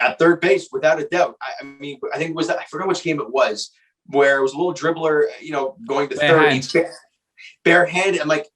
At third base, without a doubt. I think it was, I forgot which game it was, where it was a little dribbler, going to third. Barehanded. I'm like,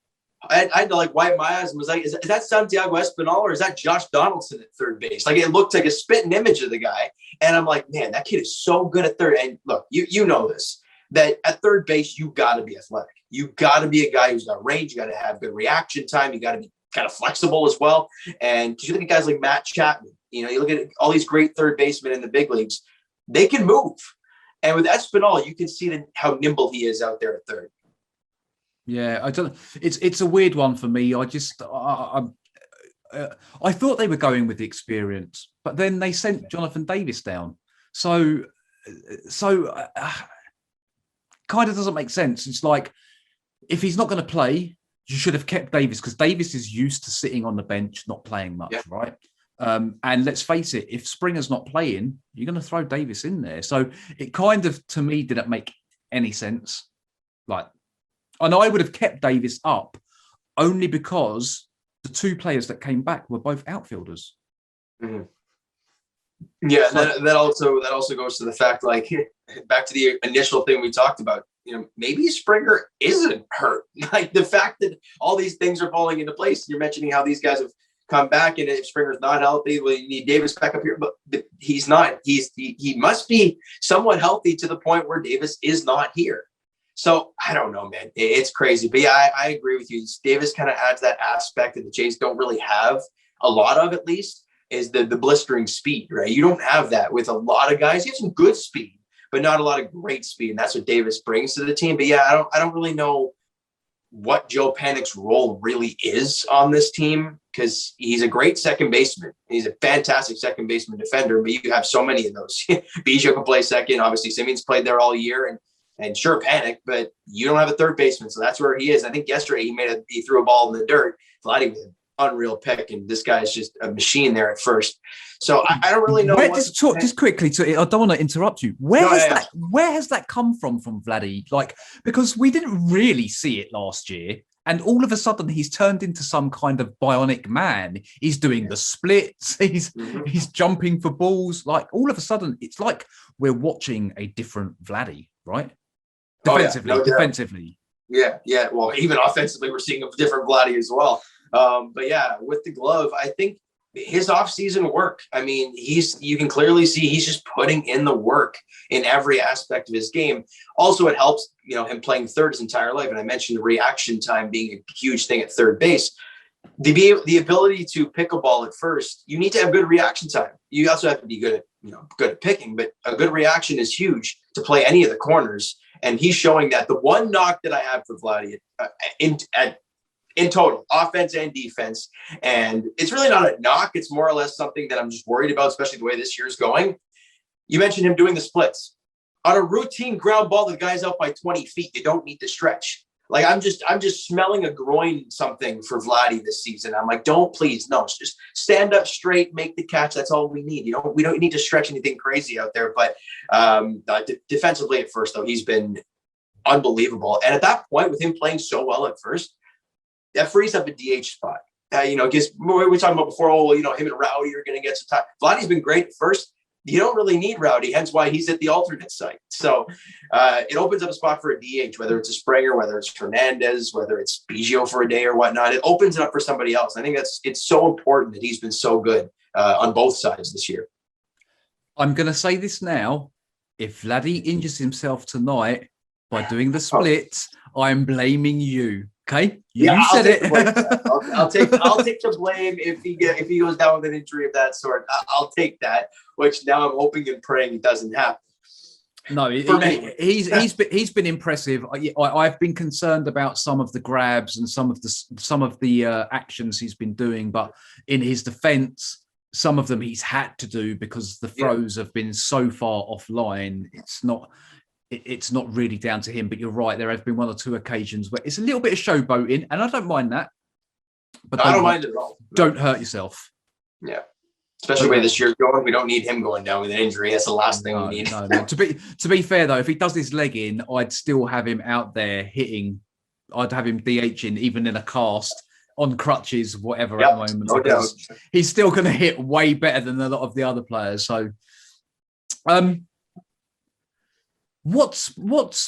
I had to wipe my eyes and was like, is that Santiago Espinal or is that Josh Donaldson at third base? Like, it looked like a spitting image of the guy. And I'm like, man, that kid is so good at third. And look, you know this. that at third base, you got to be athletic. You got to be a guy who's got range. You got to have good reaction time. You got to be kind of flexible as well. And you look at guys like Matt Chapman, you look at all these great third basemen in the big leagues, they can move. And with Espinal, you can see how nimble he is out there at third. Yeah, I don't. It's a weird one for me. I thought they were going with the experience, but then they sent Jonathan Davis down. So kind of doesn't make sense. It's like, if he's not going to play, you should have kept Davis, because Davis is used to sitting on the bench, not playing much, right? And let's face it, if Springer's not playing, you're going to throw Davis in there. So it kind of, to me, didn't make any sense. And I would have kept Davis up only because the two players that came back were both outfielders. Mm-hmm. Yeah, that also goes to the fact, like, back to the initial thing we talked about, maybe Springer isn't hurt. Like, the fact that all these things are falling into place, you're mentioning how these guys have come back, and if Springer's not healthy, well, you need Davis back up here, but he's not. He must be somewhat healthy to the point where Davis is not here. So I don't know, man. It's crazy. But yeah, I agree with you. Davis kind of adds that aspect that the Jays don't really have a lot of, at least, is the blistering speed, right? You don't have that with a lot of guys. You have some good speed, but not a lot of great speed. And that's what Davis brings to the team. But yeah, I don't really know what Joe Panik's role really is on this team, because he's a great second baseman. He's a fantastic second baseman defender, but you have so many of those. Biggio can play second. Obviously, Simeon's played there all year, and sure, Panik, but you don't have a third baseman, so that's where he is. I think yesterday he threw a ball in the dirt. Vladdy was an unreal pick, and this guy's just a machine there at first. So I don't really know. Just quickly, I don't want to interrupt you. Where has that come from Vladdy? Like, because we didn't really see it last year, and all of a sudden he's turned into some kind of bionic man. He's doing the splits. He's jumping for balls. Like, all of a sudden, it's like we're watching a different Vladdy, right? Defensively. Yeah. Well, even offensively, we're seeing a different Vladdy as well. But yeah, with the glove, I think his offseason work, I mean, you can clearly see he's just putting in the work in every aspect of his game. Also, it helps, him playing third his entire life. And I mentioned the reaction time being a huge thing at third base. The ability to pick a ball at first, you need to have good reaction time. You also have to be good at picking, but a good reaction is huge to play any of the corners. And he's showing that. The one knock that I have for Vladdy in total, offense and defense, and it's really not a knock. It's more or less something that I'm just worried about, especially the way this year's going. You mentioned him doing the splits. On a routine ground ball, the guy's up by 20 feet. You don't need to stretch. Like, I'm just smelling a groin something for Vladdy this season. I'm like, please, just stand up straight, make the catch. That's all we need. We don't need to stretch anything crazy out there. But defensively at first, though, he's been unbelievable. And at that point, with him playing so well at first, that frees up a DH spot. Because we were talking about before, him and Rowdy are going to get some time. Vladdy's been great at first. You don't really need Rowdy, hence why he's at the alternate site. So it opens up a spot for a DH, whether it's a Springer, whether it's Hernandez, whether it's Biggio for a day or whatnot. It opens it up for somebody else. I think it's so important that he's been so good on both sides this year. I'm going to say this now. If Vladdy injures himself tonight by doing the splits, I'm blaming you. Okay, you said it. I'll take the blame if he goes down with an injury of that sort. I'll take that. Which now I'm hoping and praying it doesn't happen. No, he's been impressive. I've been concerned about some of the grabs and some of the actions he's been doing, but in his defence, some of them he's had to do because the throws have been so far offline. It's not really down to him, but you're right. There have been one or two occasions where it's a little bit of showboating, and I don't mind that. But I don't mind it at all. Don't hurt yourself. Yeah. Especially the way this year's going. We don't need him going down with an injury. That's the last thing we need. No. To be fair, though, if he does his leg in, I'd still have him out there hitting. I'd have him DHing, even in a cast, on crutches, whatever at the moment. No doubt. He's still going to hit way better than a lot of the other players. So, what's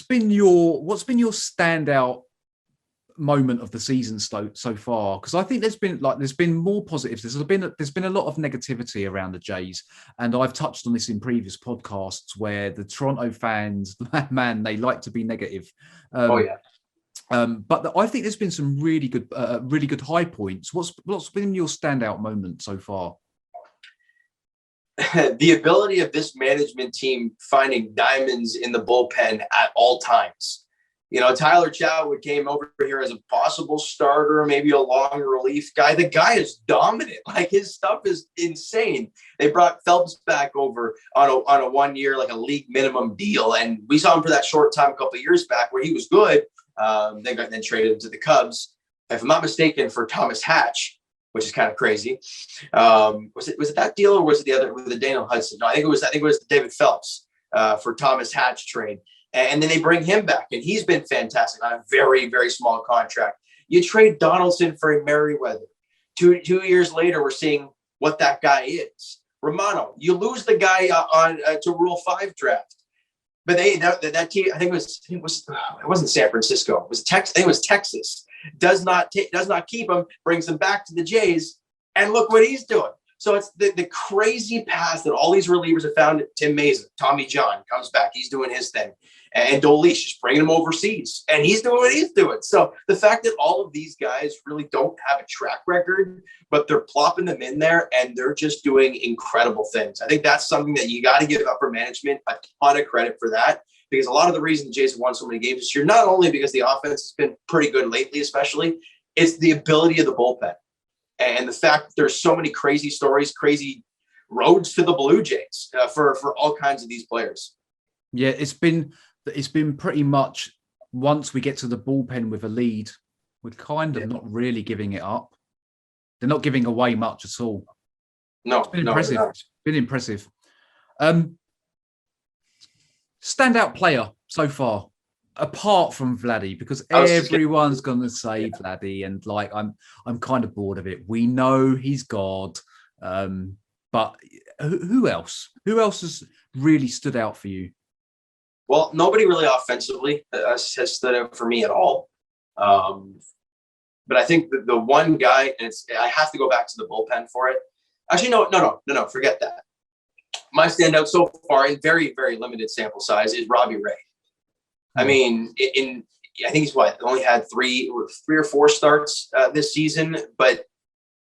been your standout moment of the season so far? Because I think there's been more positives. There's been a lot of negativity around the Jays, and I've touched on this in previous podcasts where the Toronto fans, man, they like to be negative. But I think there's been some really good high points. What's been your standout moment so far? The ability of this management team finding diamonds in the bullpen at all times. You know, Tyler Chatwood came over here as a possible starter, maybe a long relief guy. The guy is dominant. Like, his stuff is insane. They brought Phelps back over on a 1 year, like a league minimum deal. And we saw him for that short time a couple of years back where he was good. They got then traded him to the Cubs, if I'm not mistaken, for Thomas Hatch, which is kind of crazy. Was it that deal, or was it the other with the Daniel Hudson? No, I think it was the David Phelps for Thomas Hatch trade. And then they bring him back, and he's been fantastic on a very, very small contract. You trade Donaldson for a Merriweather. Two years later, we're seeing what that guy is. Romano, you lose the guy to Rule 5 draft. But that team, I think it wasn't San Francisco. It was Texas. I think it was Texas. Does not keep him, brings him back to the Jays, and look what he's doing. So it's the crazy path that all these relievers have found. Tim Mason, Tommy John comes back. He's doing his thing. And Dolis just bringing him overseas. And he's doing what he's doing. So the fact that all of these guys really don't have a track record, but they're plopping them in there and they're just doing incredible things. I think that's something that you got to give upper management a ton of credit for that. Because a lot of the reason the Jays have won so many games this year, not only because the offense has been pretty good lately, especially, it's the ability of the bullpen. And the fact that there's so many crazy stories, crazy roads to the Blue Jays for all kinds of these players. Yeah, it's been pretty much once we get to the bullpen with a lead, we're kind of not really giving it up. They're not giving away much at all. No, it's been impressive. It's been impressive. Standout player so far, apart from Vladdy, because everyone's going to say Vladdy, and like I'm kind of bored of it. We know he's God, but who else? Who else has really stood out for you? Well, nobody really offensively has stood out for me at all. But I think the one guy, and I have to go back to the bullpen for it. Actually, no, forget that. My standout so far, in very, very limited sample size, is Robbie Ray. I mean, I think he's only had three or four starts this season. But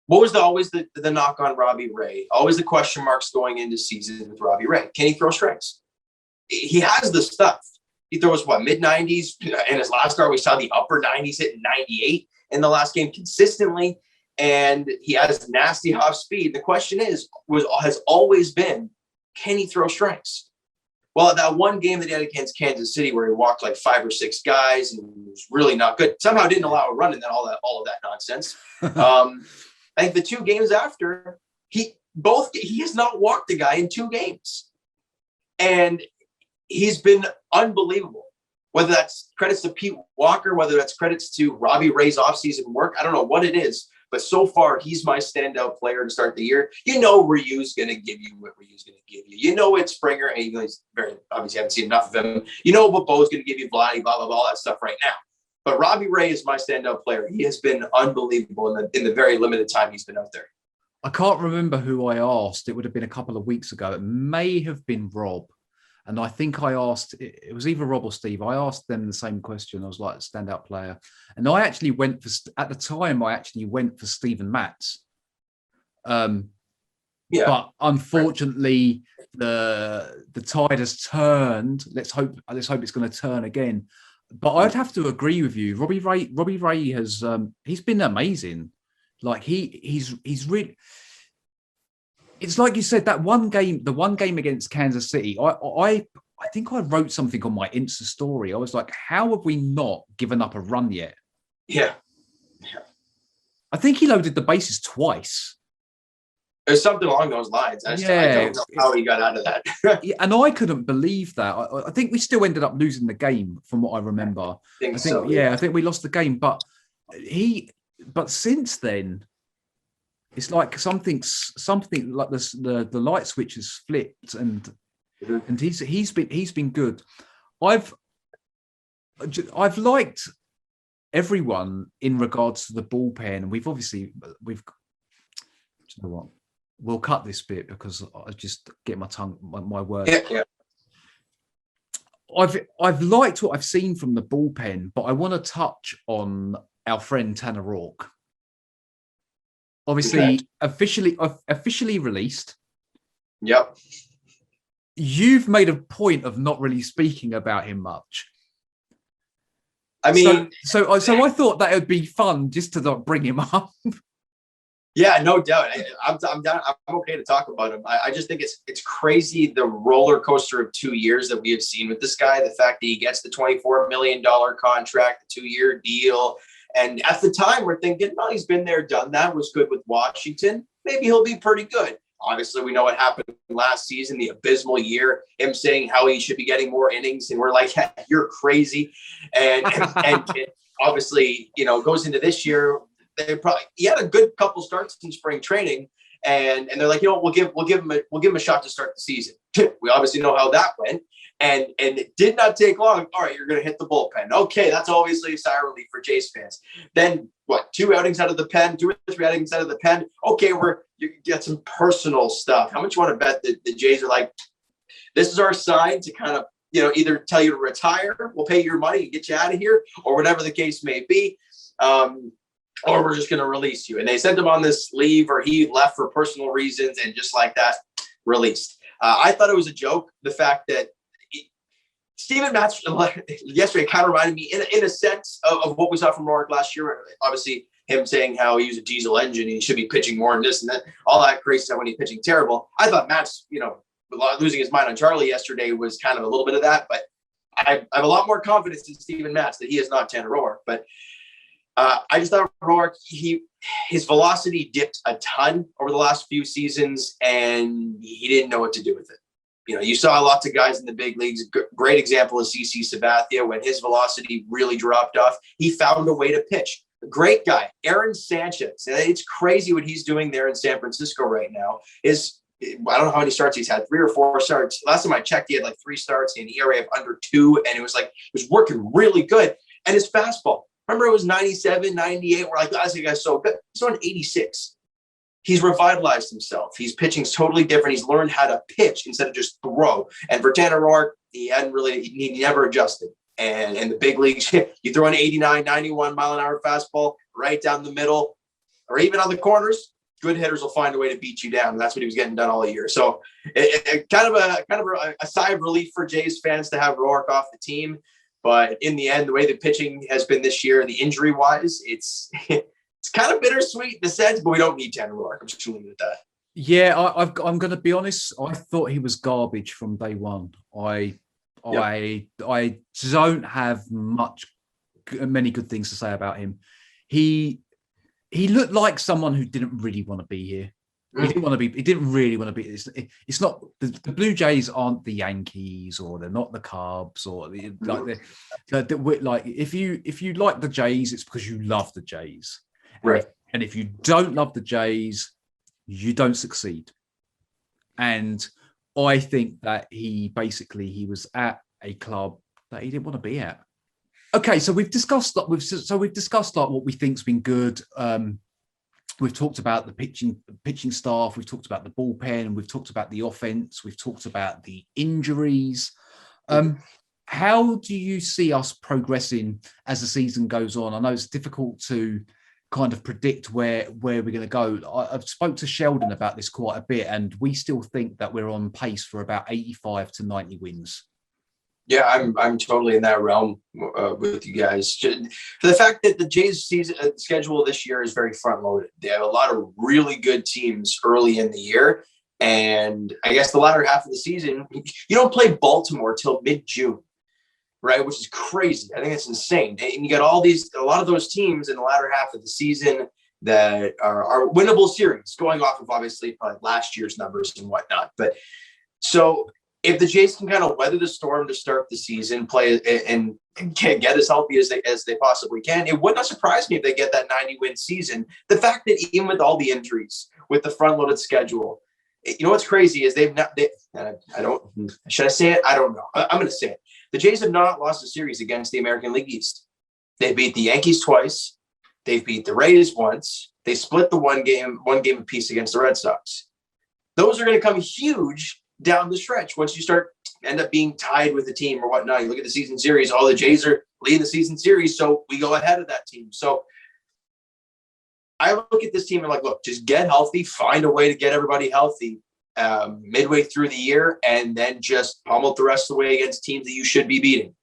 what was always the knock on Robbie Ray? Always the question marks going into season with Robbie Ray. Can he throw strikes? He has the stuff. He throws mid-90s. In his last start, we saw the upper 90s hitting 98 in the last game consistently. And he has nasty off speed. The question has always been, can he throw strikes? Well, that one game that he had against Kansas City where he walked like 5 or 6 guys and was really not good. Somehow didn't allow a run and then all of that nonsense. I think the 2 games after, he has not walked a guy in 2 games. And he's been unbelievable. Whether that's credits to Pete Walker, whether that's credits to Robbie Ray's offseason work, I don't know what it is. But so far, he's my standout player to start the year. You know Ryu's going to give you what Ryu's going to give you. You know it's Springer. And he's obviously haven't seen enough of him. You know what Bo's going to give you, Vladdy, blah, blah, blah, all that stuff right now. But Robbie Ray is my standout player. He has been unbelievable in the very limited time he's been out there. I can't remember who I asked. It would have been a couple of weeks ago. It may have been Rob. And I think I asked, it was either Rob or Steve. I asked them the same question. I was like, standout player. And I actually went for Stephen Matz. But unfortunately, the tide has turned. Let's hope it's going to turn again. But I'd have to agree with you. Robbie Ray has, he's been amazing. Like he's really, it's like you said, the one game against Kansas City, I think I wrote something on my Insta story. I was like, how have we not given up a run yet? Yeah. I think he loaded the bases twice. There's something along those lines. I don't know how he got out of that. And I couldn't believe that. I think we still ended up losing the game from what I remember. I think we lost the game. But since then, it's like something like this, the light switch has flipped, and he's been good. I've liked everyone in regards to the bullpen. You know what? We'll cut this bit because I just get my words. Yeah. I've liked what I've seen from the bullpen, but I want to touch on our friend Tanner Rourke. Obviously, officially released. Yep. You've made a point of not really speaking about him much. I mean, so I thought that it would be fun just to not bring him up. Yeah, no doubt. I'm down. I'm okay to talk about him. I just think it's crazy the roller coaster of 2 years that we have seen with this guy. The fact that he gets the $24 million contract, the 2-year deal. And at the time, we're thinking, well, he's been there, done that, was good with Washington. Maybe he'll be pretty good. Obviously, we know what happened last season, the abysmal year, him saying how he should be getting more innings. And we're like, hey, you're crazy. And obviously, goes into this year. He had a good couple starts in spring training, and they're like, we'll give him a shot to start the season. We obviously know how that went, and it did not take long. All right, you're going to hit the bullpen. Okay, that's obviously a sigh of relief for Jays fans. Then 2 outings out of the pen, 2 or 3 outings out of the pen. Okay, you get some personal stuff. How much you want to bet that the Jays are like, this is our sign to kind of either tell you to retire, we'll pay your money and get you out of here, or whatever the case may be. Or we're just going to release you. And they sent him on this leave, or he left for personal reasons, and just like that, released. I thought it was a joke. The fact that Steven Matz yesterday kind of reminded me in a sense of what we saw from Rourke last year. Obviously, him saying how he was a diesel engine and he should be pitching more and this and that, all that crazy stuff when he's pitching terrible. I thought Matz, losing his mind on Charlie yesterday was kind of a little bit of that. But I have a lot more confidence in Steven Matz that he is not Tanner Rourke. But I just thought Rourke, his velocity dipped a ton over the last few seasons, and he didn't know what to do with it. You saw lots of guys in the big leagues. Great example is CC Sabathia. When his velocity really dropped off, he found a way to pitch. A great guy, Aaron Sanchez. It's crazy what he's doing there in San Francisco right now. I don't know how many starts he's had, 3 or 4 starts. Last time I checked, he had 3 starts and an ERA of under 2, and it was working really good. And his fastball. Remember, it was 97, 98. We're like, oh, this guy's so good. He's on 86. He's revitalized himself. He's pitching totally different. He's learned how to pitch instead of just throw. And for Tanner Rourke, he never adjusted. And in the big leagues, you throw an 89, 91 mile an hour fastball right down the middle, or even on the corners, good hitters will find a way to beat you down. And that's what he was getting done all year. So it kind of a sigh of relief for Jays fans to have Rourke off the team. But in the end, the way the pitching has been this year, the injury-wise, it's kind of bittersweet in a sense, but we don't need Tanner Rourke. I'm just leaving it at that. Yeah, I'm going to be honest. I thought he was garbage from day one. I don't have many good things to say about him. He looked like someone who didn't really want to be here. He didn't really want to be. It's not the Blue Jays aren't the Yankees, or they're not the Cubs, or if you like the Jays, it's because you love the Jays, right? And if you don't love the Jays, you don't succeed. And I think that he was at a club that he didn't want to be at. Okay, so we've discussed what we think's been good. We've talked about the pitching staff. We've talked about the bullpen. We've talked about the offense. We've talked about the injuries. How do you see us progressing as the season goes on? I know it's difficult to kind of predict where we're going to go. I've spoke to Sheldon about this quite a bit, and we still think that we're on pace for about 85 to 90 wins. Yeah, I'm totally in that realm with you guys. For the fact that the Jays season schedule this year is very front loaded. They have a lot of really good teams early in the year. And I guess the latter half of the season, you don't play Baltimore till mid-June, right? Which is crazy. I think it's insane. And you got a lot of those teams in the latter half of the season that are winnable series, going off of obviously probably last year's numbers and whatnot. But so if the Jays can kind of weather the storm to start the season, play and can get as healthy as they possibly can, it would not surprise me if they get that 90-win season. The fact that even with all the injuries, with the front-loaded schedule, what's crazy is should I say it? I don't know. I'm going to say it. The Jays have not lost a series against the American League East. They beat the Yankees twice. They beat the Rays once. They split the one game apiece against the Red Sox. Those are going to come huge down the stretch once you end up being tied with the team or whatnot. You look at the season series, all the Jays are leading the season series, so we go ahead of that team. So I look at this team and like, look, just get healthy, find a way to get everybody healthy midway through the year, and then just pummel the rest of the way against teams that you should be beating.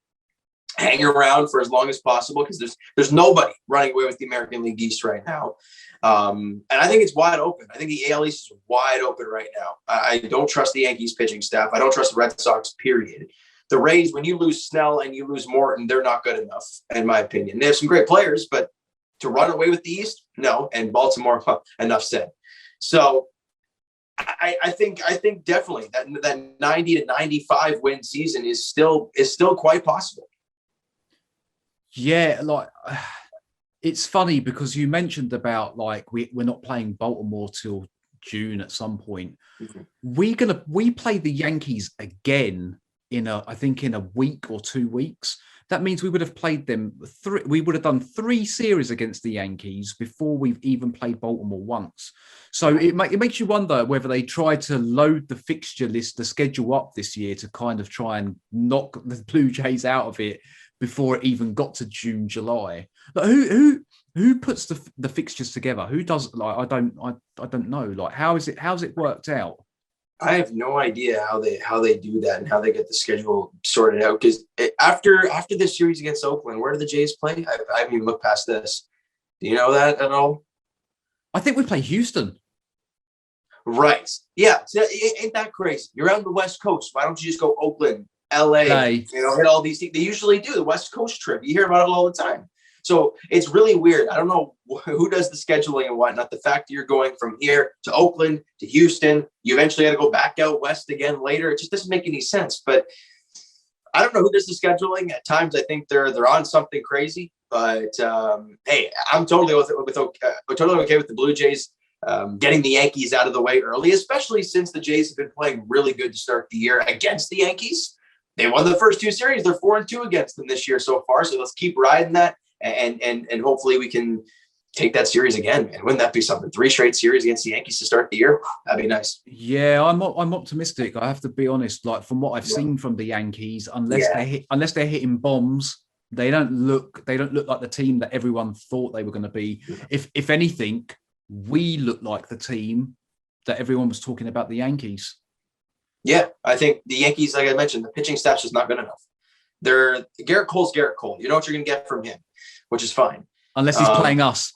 Hang around for as long as possible because there's nobody running away with the American League East right now. And I think it's wide open. I think the AL East is wide open right now. I don't trust the Yankees pitching staff. I don't trust the Red Sox, period. The Rays, when you lose Snell and you lose Morton, they're not good enough, in my opinion. They have some great players, but to run away with the East, no. And Baltimore, enough said. So I think definitely that 90 to 95 win season is still quite possible. Yeah, like it's funny because you mentioned about like we're not playing Baltimore till June at some point. Mm-hmm. We play the Yankees again I think in a week or 2 weeks. That means we would have played them we would have done 3 series against the Yankees before we've even played Baltimore once. So it makes you wonder whether they try to load the fixture list, the schedule up this year to kind of try and knock the Blue Jays out of it before it even got to June, July. Like who puts the fixtures together? Who does? Like I don't know. Like how's it worked out? I have no idea how they do that and how they get the schedule sorted out. Because after this series against Oakland, where do the Jays play? I haven't even looked past this. Do you know that at all? I think we play Houston. Right. Yeah. So ain't that crazy? You're out on the West Coast. Why don't you just go Oakland, LA, hit all these things. They usually do the West Coast trip. You hear about it all the time. So it's really weird. I don't know who does the scheduling and whatnot. The fact that you're going from here to Oakland to Houston, you eventually got to go back out west again later. It just doesn't make any sense. But I don't know who does the scheduling. At times, I think they're on something crazy. But hey, I'm totally okay with the Blue Jays getting the Yankees out of the way early, especially since the Jays have been playing really good to start the year against the Yankees. They won the first 2 series. They're 4-2 against them this year so far. So let's keep riding that. And hopefully we can take that series again. And wouldn't that be something? 3 straight series against the Yankees to start the year. That'd be nice. Yeah, I'm optimistic. I have to be honest. Like from what I've seen from the Yankees, unless they're hitting bombs, they don't look like the team that everyone thought they were going to be. Yeah. If anything, we look like the team that everyone was talking about the Yankees. Yeah, I think the Yankees, like I mentioned, the pitching staff's just not good enough. Garrett Cole's Garrett Cole. You know what you're going to get from him, which is fine. Unless he's playing us.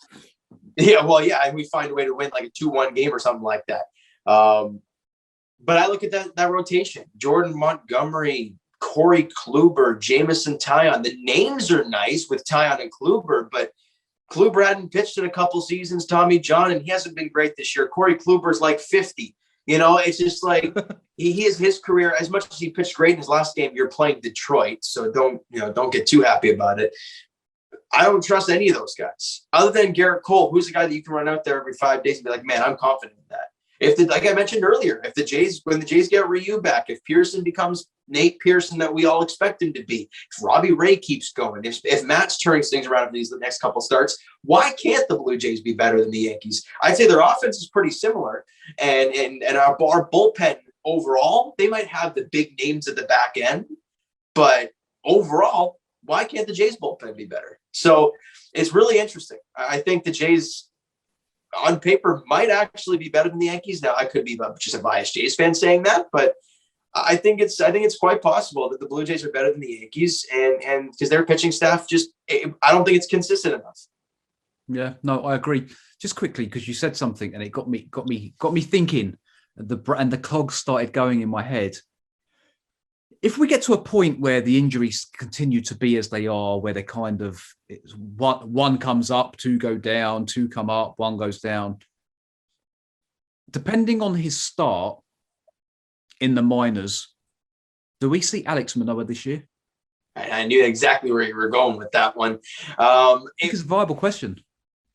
Yeah, well, yeah, and we find a way to win like a 2-1 game or something like that. But I look at that rotation. Jordan Montgomery, Corey Kluber, Jamison Taillon. The names are nice with Taillon and Kluber, but Kluber hadn't pitched in a couple seasons, Tommy John, and he hasn't been great this year. Corey Kluber's like 50. You know, it's just like he is his career. As much as he pitched great in his last game, you're playing Detroit, so don't get too happy about it. I don't trust any of those guys other than Garrett Cole, who's the guy that you can run out there every 5 days and be like, man, I'm confident in that. Like I mentioned earlier, when the Jays get Ryu back, if Pearson becomes Nate Pearson that we all expect him to be, if Robbie Ray keeps going, if Matt's turning things around for these the next couple starts, why can't the Blue Jays be better than the Yankees? I'd say their offense is pretty similar, and our bullpen overall, they might have the big names at the back end, but overall, why can't the Jays bullpen be better? So it's really interesting. I think the Jays on paper might actually be better than the Yankees. Now I could be just a biased Jays fan saying that, but I think it's quite possible that the Blue Jays are better than the Yankees, and because their pitching staff I don't think it's consistent enough. Yeah, no, I agree. Just quickly, because you said something and it got me thinking, and the cogs started going in my head. If we get to a point where the injuries continue to be as they are, where they kind of one comes up, 2 go down, 2 come up, 1 goes down, depending on his start in the minors, do we see Alex Manoah this year? I knew exactly where you were going with that one. It's a viable question.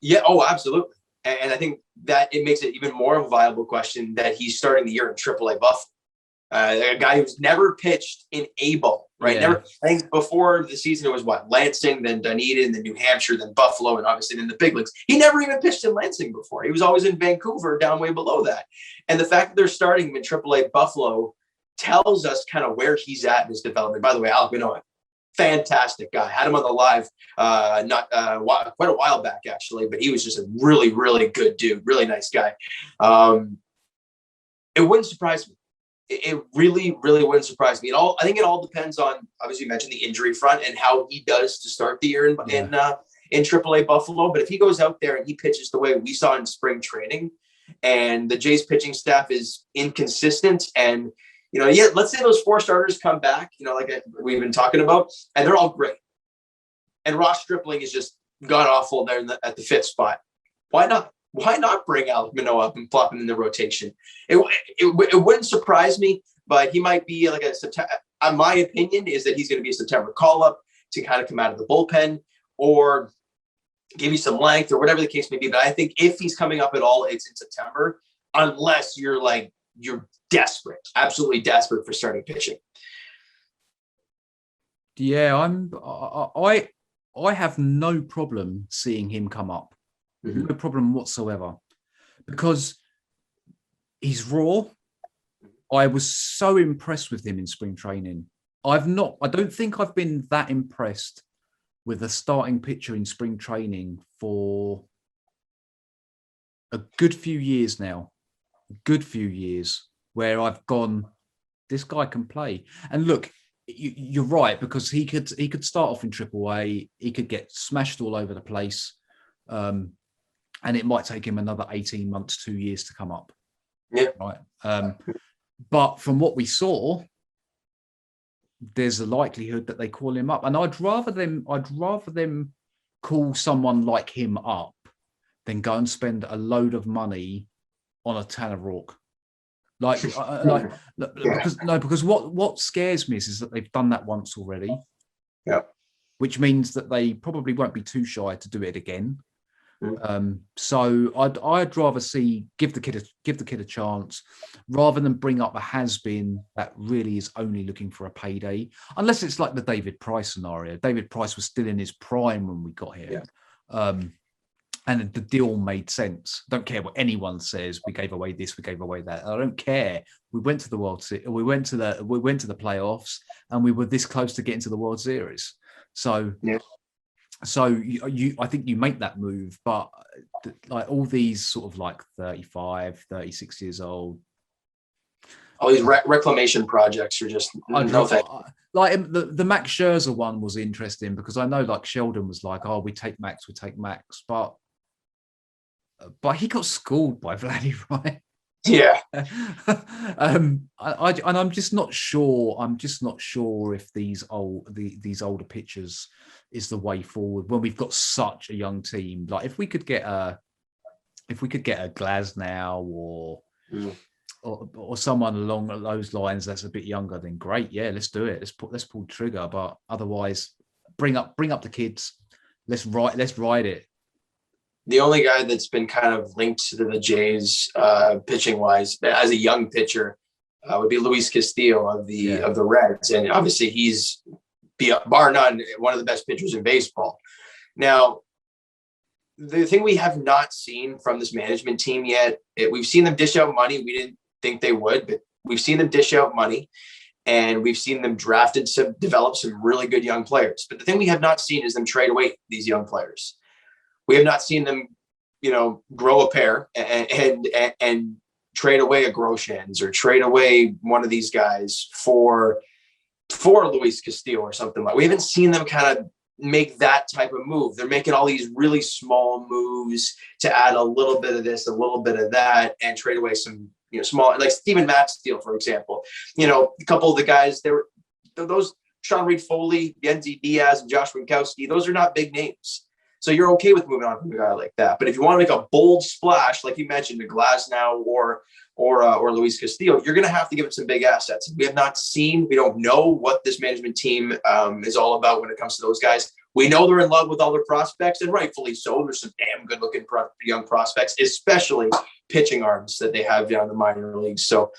Yeah. Oh, absolutely. And I think that it makes it even more of a viable question that he's starting the year in AAA Buffalo. A guy who's never pitched in A-ball, right? Yeah. I think before the season, it was Lansing, then Dunedin, then New Hampshire, then Buffalo, and obviously in the big leagues. He never even pitched in Lansing before. He was always in Vancouver, down way below that. And the fact that they're starting him in AAA Buffalo tells us kind of where he's at in his development. By the way, Alec Manoah, fantastic guy. Had him on the live quite a while back, actually, but he was just a really, really good dude, really nice guy. It wouldn't surprise me. It really, really wouldn't surprise me at all. I think it all depends on, obviously, you mentioned the injury front and how he does to start the year in AAA Buffalo. But if he goes out there and he pitches the way we saw in spring training, and the Jays pitching staff is inconsistent, and let's say those 4 starters come back, like we've been talking about, and they're all great, and Ross Stripling is just god awful there at the 5th spot. Why not? Why not bring Alec Manoah up and plop him in the rotation? It wouldn't surprise me, but he might be like a September. My opinion is that he's going to be a September call-up to kind of come out of the bullpen or give you some length or whatever the case may be. But I think if he's coming up at all, it's in September, unless you're desperate, absolutely desperate for starting pitching. Yeah, I have no problem seeing him come up. Mm-hmm. No problem whatsoever, because he's raw. I was so impressed with him in spring training. I don't think I've been that impressed with a starting pitcher in spring training for a good few years now. Where I've gone, this guy can play. And look, you're right, because he could start off in AAA. He could get smashed all over the place. And it might take him another 18 months, 2 years to come up. Yeah. Right. But from what we saw, there's a likelihood that they call him up. And I'd rather them call someone like him up than go and spend a load of money on a Tanner Rourke. Because what scares me is that they've done that once already. Yeah. Which means that they probably won't be too shy to do it again. So I'd rather give the kid a chance rather than bring up a has-been that really is only looking for a payday, unless it's like the David Price scenario. David Price was still in his prime when we got here. And the deal made sense. Don't care what anyone says. We gave away this, we gave away that. I don't care. We went to the World Series, we went to the playoffs, and we were this close to getting to the World Series. So I think you make that move, but like all these sort of like 35, 36 years old, all these reclamation projects are just no thank you. Like the Max Scherzer one was interesting because I know like Sheldon was like, "Oh, we take Max," but he got schooled by Vladdy, right? Yeah. I'm just not sure. I'm just not sure if these older pitchers is the way forward when we've got such a young team. Like if we could get a Glasnow or someone along those lines that's a bit younger, then great. Yeah, let's do it. Let's pull the trigger. But otherwise, bring up the kids. Let's ride it. The only guy that's been kind of linked to the Jays pitching wise as a young pitcher would be Luis Castillo of the Reds. And obviously he's bar none one of the best pitchers in baseball. Now, the thing we have not seen from this management team yet, we've seen them dish out money. We didn't think they would, but we've seen them dish out money and we've seen them drafted to develop some really good young players. But the thing we have not seen is them trade away these young players. We have not seen them, grow a pair and trade away a Groshans or trade away one of these guys for Luis Castillo or something like. We haven't seen them kind of make that type of move. They're making all these really small moves to add a little bit of this, a little bit of that, and trade away some, small, like Steven Matz-Steele, for example. A couple of the guys there, those Sean Reed Foley, Yenzi Diaz, and Josh Winkowski, those are not big names. So you're okay with moving on from a guy like that. But if you want to make a bold splash, like you mentioned, to Glasnow or Luis Castillo, you're going to have to give it some big assets. We have not seen, we don't know what this management team is all about when it comes to those guys. We know they're in love with all their prospects, and rightfully so. There's some damn good-looking young prospects, especially pitching arms that they have down in the minor leagues. So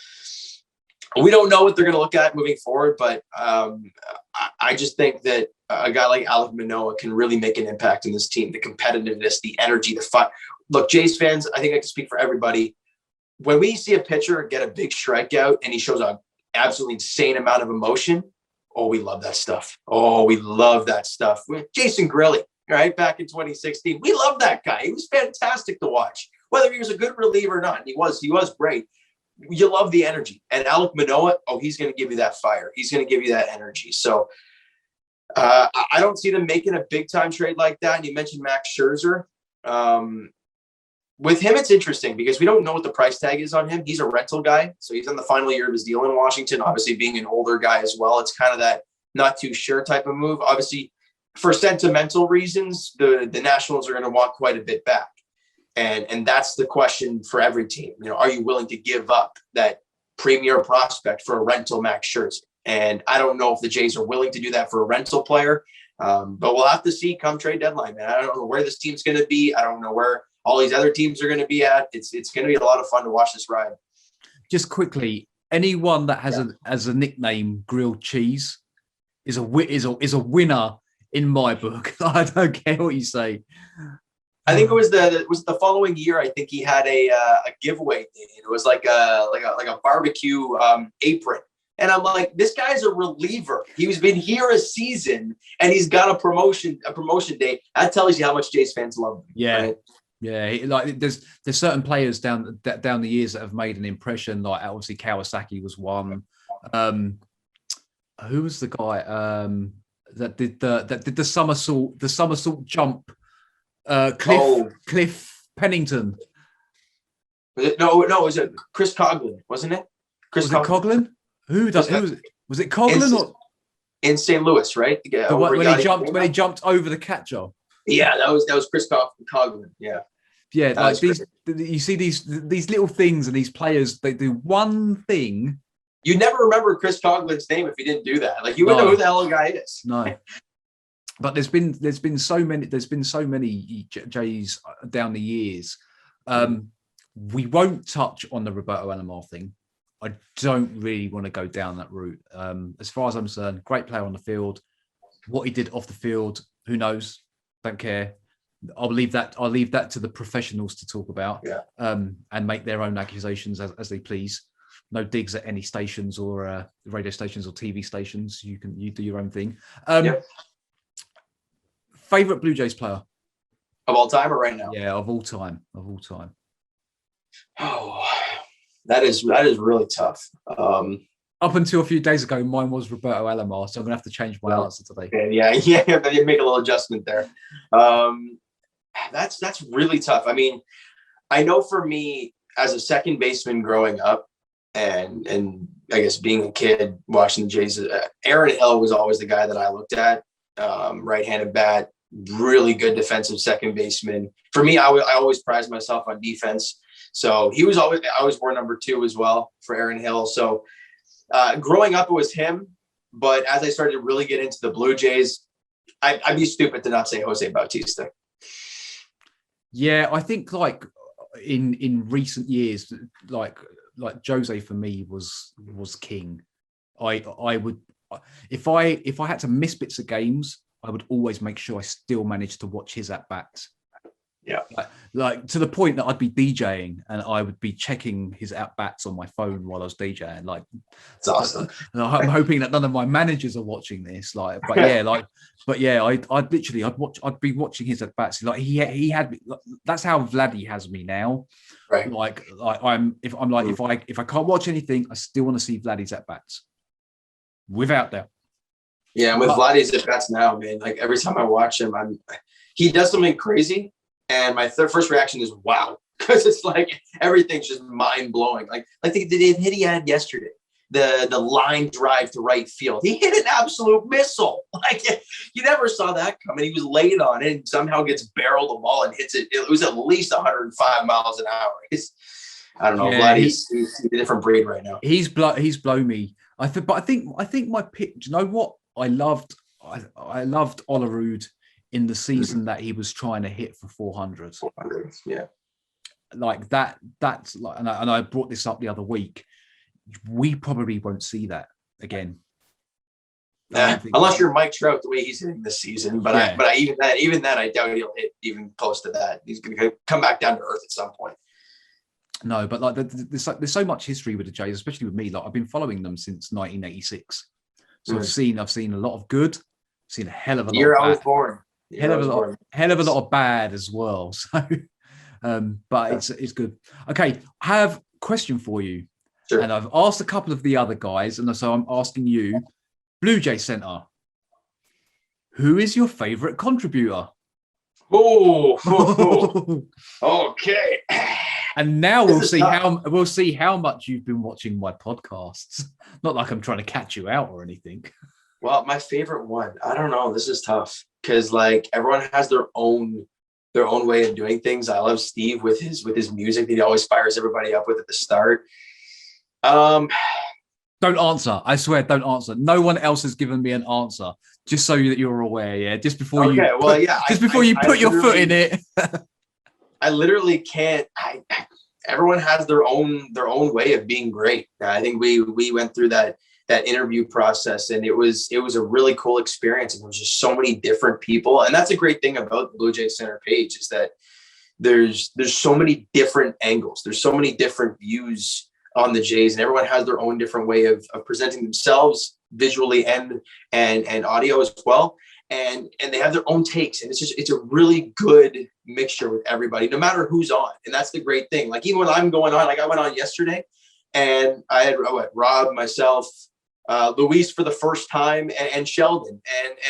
we don't know what they're going to look at moving forward, but I just think that a guy like Alek Manoah can really make an impact in this team. The competitiveness, the energy, the fight. Look, Jays fans, I think I can speak for everybody. When we see a pitcher get a big strikeout and he shows an absolutely insane amount of emotion, oh, we love that stuff. Oh, we love that stuff. Jason Grilli, right, back in 2016, we love that guy. He was fantastic to watch, whether he was a good reliever or not. And he was great. You love the energy. And Alek Manoah, oh, he's going to give you that fire. He's going to give you that energy. So I don't see them making a big-time trade like that. And you mentioned Max Scherzer. With him, it's interesting because we don't know what the price tag is on him. He's a rental guy, so he's in the final year of his deal in Washington. Obviously, being an older guy as well, it's kind of that not too sure type of move. Obviously, for sentimental reasons, the Nationals are going to want quite a bit back. And that's the question for every team. You know, are you willing to give up that premier prospect for a rental Max Scherzer? And I don't know if the Jays are willing to do that for a rental player, but we'll have to see come trade deadline, man. I don't know where this team's going to be. I don't know where all these other teams are going to be at. It's going to be a lot of fun to watch this ride. Just quickly, anyone that has a nickname grilled cheese is a winner in my book. I don't care what you say. I think it was the following year. I think he had a giveaway thing. It was like a barbecue apron, and I'm like, this guy's a reliever. He's been here a season, and he's got a promotion day. That tells you how much Jays fans love him. Yeah, right? yeah. Like there's certain players down the years that have made an impression. Like obviously Kawasaki was one. Who was the guy that did the somersault jump? Cliff Pennington. No, it was Chris Coughlin, wasn't it? Was it Coughlin? Was it Coughlin in St. Louis, right? When he jumped over the catcher. Yeah, that was Chris Coughlin. Yeah. Yeah, like you see these little things, and these players, they do one thing. You never remember Chris Coughlin's name if he didn't do that. Like you wouldn't know who the hell the guy is. No. But there's been so many Jays down the years. We won't touch on the Roberto Alomar thing. I don't really want to go down that route. As far as I'm concerned, great player on the field. What he did off the field, who knows? Don't care. I'll leave that to the professionals to talk about. Yeah. And make their own accusations as they please. No digs at any stations or radio stations or TV stations. You do your own thing. Favorite Blue Jays player of all time or right now? Yeah, of all time. Oh, that is really tough. Up until a few days ago, mine was Roberto Alomar, so I'm gonna have to change my answer today. Yeah. Make a little adjustment there. That's really tough. I mean, I know for me as a second baseman growing up, and I guess being a kid watching the Jays, Aaron Hill was always the guy that I looked at. Right-handed bat, really good defensive second baseman. For me, I always prized myself on defense. So I always wore number 2 as well for Aaron Hill. So growing up, it was him. But as I started to really get into the Blue Jays, I'd be stupid to not say Jose Bautista. Yeah, I think like in recent years, like Jose for me was king. I would, if I had to miss bits of games, I would always make sure I still managed to watch his at bats. Yeah, like to the point that I'd be DJing and I would be checking his at bats on my phone while I was DJing. Like, it's awesome. I'm hoping that none of my managers are watching this. Like, I'd be watching his at bats. Like he had me. That's how Vladdy has me now. Right. If I can't watch anything, I still want to see Vladdy's at bats. Without doubt. Yeah, with Vladdy's at bats now, man. Like every time I watch him, he does something crazy. And my first reaction is wow, because it's like everything's just mind blowing. Like the hit he had yesterday, the line drive to right field, he hit an absolute missile. Like you never saw that coming. He was laid on it and somehow gets barreled the ball and hits it. It was at least 105 miles an hour. I don't know. Yeah, he's a different breed right now. He's blown me. I think my pitch. You know what? I loved Olerud in the season that he was trying to hit for 400. 400, yeah. Like that. That's like, and I brought this up the other week. we probably won't see that again. Unless you're Mike Trout the way he's hitting this season, but I even that I doubt he'll hit even close to that. He's going to come back down to earth at some point. No, but like there's so much history with the Jays, especially with me. Like I've been following them since 1986, so I've seen a lot of good, seen a hell of a lot. Year of I was born. Hell of a lot of bad as well. So, but it's good. Okay, I have a question for you, and I've asked a couple of the other guys, and so I'm asking you. Blue Jay Center. Who is your favorite contributor? Oh, okay. And now we'll see how much you've been watching my podcasts. Not like I'm trying to catch you out or anything. Well, my favorite one, I don't know. This is tough because like everyone has their own way of doing things. I love Steve with his music that he always fires everybody up with at the start. Don't answer. I swear, don't answer. No one else has given me an answer. Just so that you're aware, yeah. Just before you put your foot in it. I literally can't. Everyone has their own way of being great. I think we went through that interview process, and it was a really cool experience. And there was just so many different people, and that's a great thing about the Blue Jay Center page is that there's so many different angles. There's so many different views on the Jays, and everyone has their own different way of presenting themselves visually and audio as well. And they have their own takes, and it's a really good mixture with everybody, no matter who's on. And that's the great thing. Like even when I'm going on, like I went on yesterday, and I had Rob, myself, Luis for the first time, and Sheldon,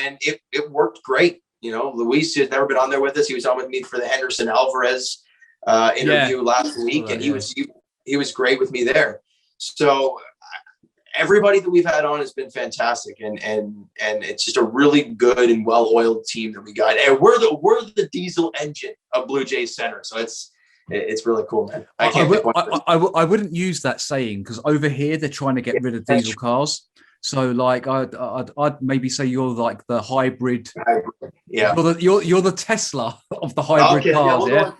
and it worked great. You know, Luis has never been on there with us. He was on with me for the Henderson Alvarez interview last week, and he was great with me there. So everybody that we've had on has been fantastic, and it's just a really good and well-oiled team that we got. And we're the diesel engine of Blue Jays Center. So it's really cool, man. I wouldn't use that saying because over here they're trying to get rid of diesel cars. So like I'd maybe say you're like the hybrid. Yeah, you're the Tesla of the hybrid cars.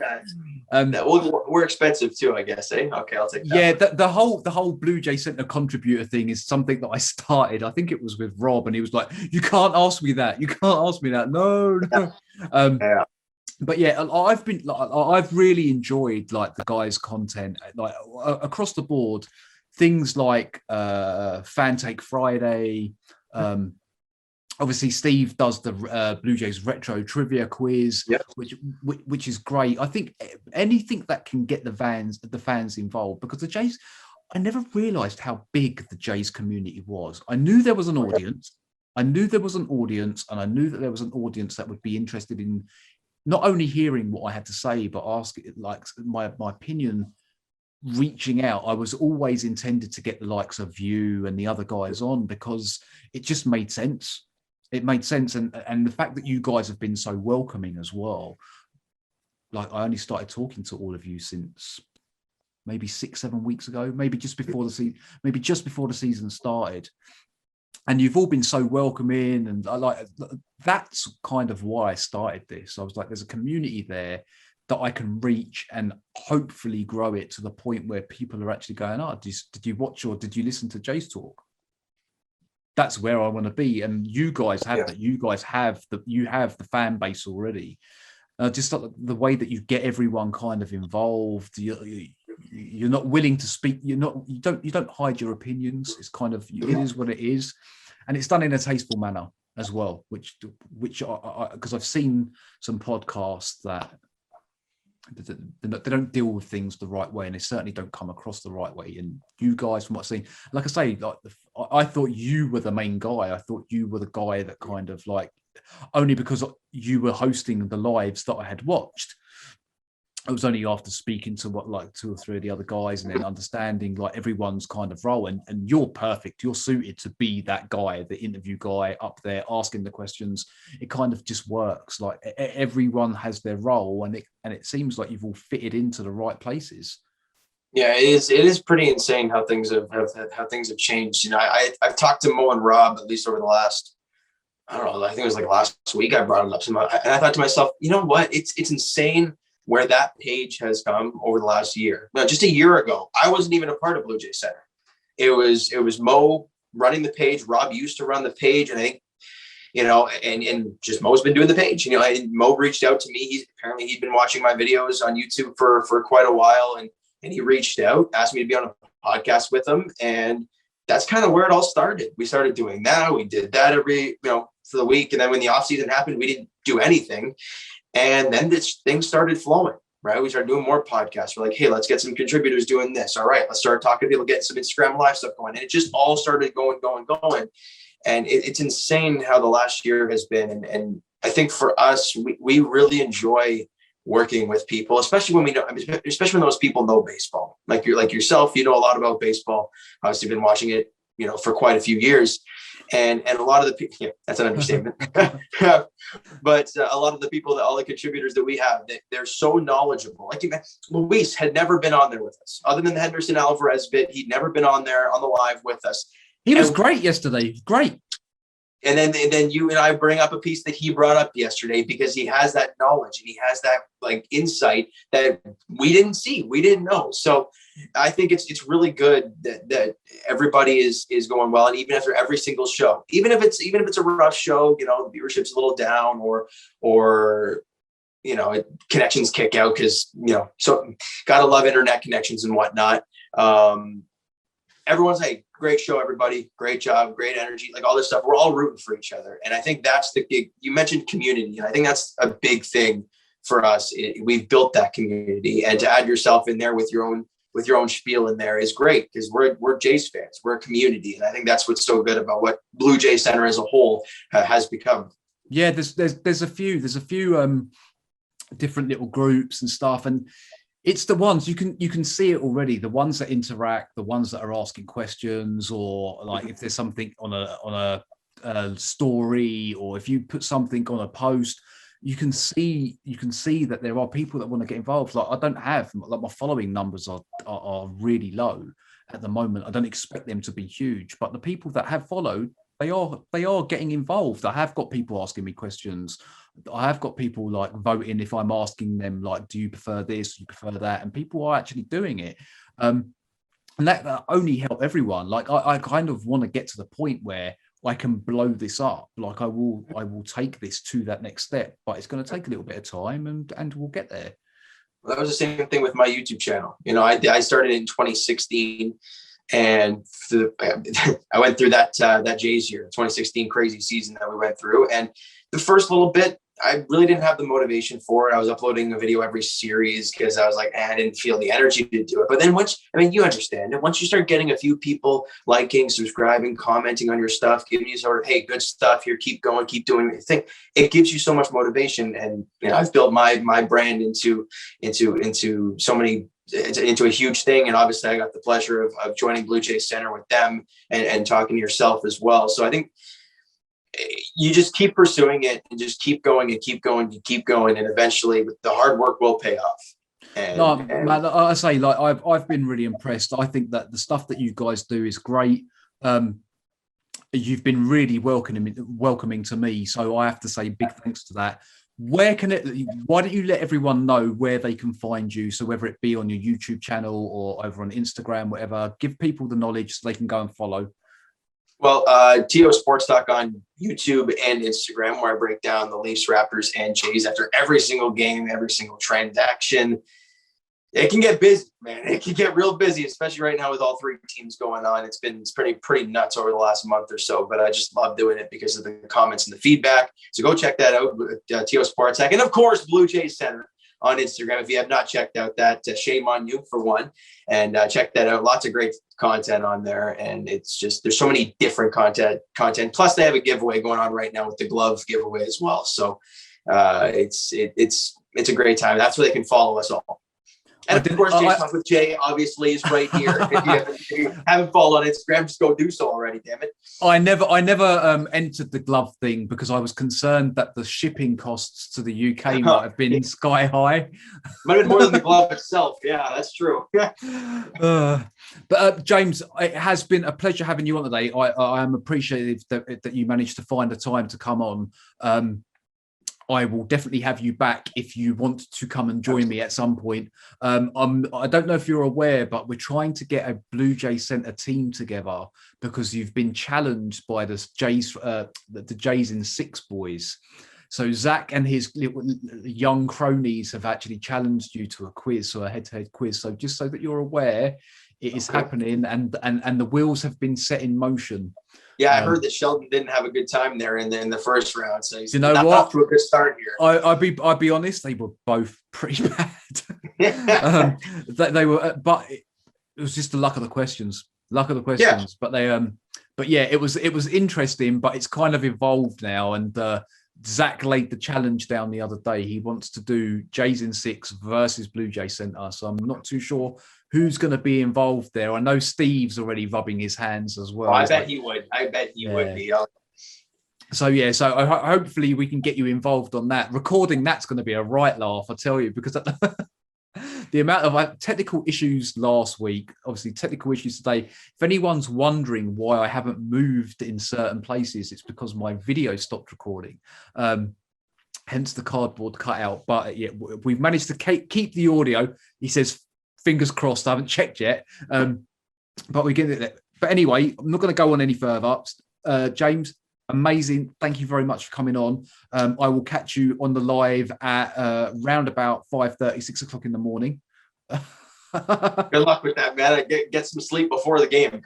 We're expensive too, I guess. Okay, I'll take that. Yeah, the whole Blue Jay Center contributor thing is something that I started. I think it was with Rob, and he was like, "You can't ask me that. You can't ask me that. No." But yeah, I've really enjoyed like the guys' content, like across the board. Things like Fan Take Friday. Obviously, Steve does the Blue Jays retro trivia quiz, which is great. I think anything that can get the fans involved, because the Jays, I never realized how big the Jays community was. I knew there was an audience. And I knew that there was an audience that would be interested in not only hearing what I had to say, but asking like my opinion. Reaching out, I was always intended to get the likes of you and the other guys on because it just made sense. It made sense, and the fact that you guys have been so welcoming as well. Like I only started talking to all of you since maybe 6-7 weeks ago, maybe just before the season started, and you've all been so welcoming, and I like that's kind of why I started this. I was like, there's a community there that I can reach and hopefully grow it to the point where people are actually going, did you watch or did you listen to Jays Talk? That's where I want to be. And you guys have that. You guys have the fan base already. Just like the way that you get everyone kind of involved. You're not willing to speak. You don't hide your opinions. It's kind of, it is what it is. And it's done in a tasteful manner as well, which because I've seen some podcasts that they don't deal with things the right way, and they certainly don't come across the right way. And you guys, from what I've seen, like I say, like I thought you were the main guy. I thought you were the guy that kind of like, only because you were hosting the lives that I had watched. It was only after speaking to like 2 or 3 of the other guys and then understanding like everyone's kind of role, and you're perfect. You're suited to be that guy, the interview guy up there asking the questions. It kind of just works. Like everyone has their role, and it seems like you've all fitted into the right places. Yeah, it is pretty insane how things have changed. You know, I've talked to Mo and Rob at least over the last, I don't know, I think it was like last week I brought it up. And I thought to myself, you know what? It's insane where that page has come over the last year. Now, just a year ago, I wasn't even a part of Blue Jay Center. It was Mo running the page. Rob used to run the page, and I think, and just Mo's been doing the page. Mo reached out to me. He'd been watching my videos on YouTube for quite a while, and he reached out, asked me to be on a podcast with him, and that's kind of where it all started. We started doing that. We did that every, for the week, and then when the off season happened, we didn't do anything, and then this thing started flowing. Right, we started doing more podcasts. We're like, hey, let's get some contributors doing this. All right, let's start talking to people, getting some Instagram live stuff going, and it just all started going. And it's insane how the last year has been. And I think for us, we really enjoy working with people, especially when especially when those people know baseball. Like yourself, a lot about baseball. Obviously, been watching it, for quite a few years. And a lot of the people, that's an understatement. But a lot of the people, all the contributors that we have, they're so knowledgeable. Like Luis had never been on there with us, other than the Henderson Alvarez bit. He'd never been on there on the live with us. He was great yesterday. Great. And then you and I bring up a piece that he brought up yesterday, because he has that knowledge and he has that like insight that we didn't see, we didn't know. So I think it's really good that everybody is going well. And even after every single show, even if it's a rough show, the viewership's a little down, or connections kick out because, so gotta love internet connections and whatnot. Everyone's like, great show, everybody. Great job. Great energy. Like all this stuff. We're all rooting for each other. And I think that's the big, you mentioned community. And I think that's a big thing for us. We've built that community, and to add yourself in there with your own spiel in there is great, because we're Jays fans. We're a community. And I think that's what's so good about what Blue Jay Center as a whole has become. Yeah. There's a few different little groups and stuff. And it's the ones you can see it already. The ones that interact, the ones that are asking questions, or like if there's something on a story, or if you put something on a post, you can see that there are people that want to get involved. Like I don't have, like, my following numbers are really low at the moment. I don't expect them to be huge, but the people that have followed, they are getting involved. I have got people asking me questions. I have got people like voting if I'm asking them, like, do you prefer this? Do you prefer that? And people are actually doing it. And that only help everyone. Like I kind of want to get to the point where I can blow this up. Like I will take this to that next step, but it's going to take a little bit of time, and we'll get there. Well, that was the same thing with my YouTube channel. I started in 2016. And I went through that Jays year, 2016 crazy season that we went through. And the first little bit, I really didn't have the motivation for it. I was uploading a video every series because I was like, I didn't feel the energy to do it. But then you understand it. Once you start getting a few people liking, subscribing, commenting on your stuff, giving you sort of, hey, good stuff here, keep going, keep doing your thing, it gives you so much motivation. And I've built my brand into so many, into a huge thing. And obviously I got the pleasure of joining Blue Jay Center with them and talking to yourself as well. So I think you just keep pursuing it, and just keep going and keep going and keep going. And eventually the hard work will pay off. Man, I say, like, I've been really impressed. I think that the stuff that you guys do is great. You've been really welcoming to me. So I have to say big thanks to that. Why don't you let everyone know where they can find you? So whether it be on your YouTube channel or over on Instagram, whatever, give people the knowledge so they can go and follow. Well, T.OSportsTalk on YouTube and Instagram, where I break down the Leafs, Raptors, and Jays after every single game, every single transaction. It can get busy, man. It can get real busy, especially right now with all three teams going on. It's pretty nuts over the last month or so, but I just love doing it because of the comments and the feedback. So go check that out, T.OSportsTalk, and of course, Blue Jay Center on Instagram. If you have not checked out that, shame on you for one, and check that out. Lots of great content on there, and it's just, there's so many different content. Plus, they have a giveaway going on right now with the glove giveaway as well. So it's a great time. That's where they can follow us all. And of course, Jays Talk with Jay obviously is right here. If you haven't followed on Instagram, just go do so already. Damn it! I never entered the glove thing because I was concerned that the shipping costs to the UK might have been sky high. Might have been more than the glove itself. Yeah, that's true. But James, it has been a pleasure having you on today. I am appreciative that you managed to find the time to come on. I will definitely have you back if you want to come and join me at some point. I don't know if you're aware, but we're trying to get a Blue Jay Center team together because you've been challenged by the Jays in 6 boys. So Zach and his young cronies have actually challenged you to a quiz, so a head-to-head quiz. So just so that you're aware, it is happening, and the wheels have been set in motion. Yeah, I heard that Sheldon didn't have a good time there in the first round. So he's you know not what? off to a good start here. I'd be honest, they were both pretty bad. They were, but it was just the luck of the questions. Yeah. But yeah, it was interesting, but it's kind of evolved now. And Zach laid the challenge down the other day. He wants to do Jays in 6 versus Blue Jay Center. So I'm not too sure who's going to be involved there. I know Steve's already rubbing his hands as well. Oh, I bet he would be. So yeah, so hopefully we can get you involved on that. Recording that's going to be a right laugh, I tell you, because the amount of technical issues last week, obviously technical issues today. If anyone's wondering why I haven't moved in certain places, it's because my video stopped recording. Hence the cardboard cutout. But yeah, we've managed to keep the audio. He says, fingers crossed. I haven't checked yet, but we get it. But anyway, I'm not going to go on any further. James, amazing. Thank you very much for coming on. I will catch you on the live at round about 5:30, 6 o'clock in the morning. Good luck with that, man. Get some sleep before the game.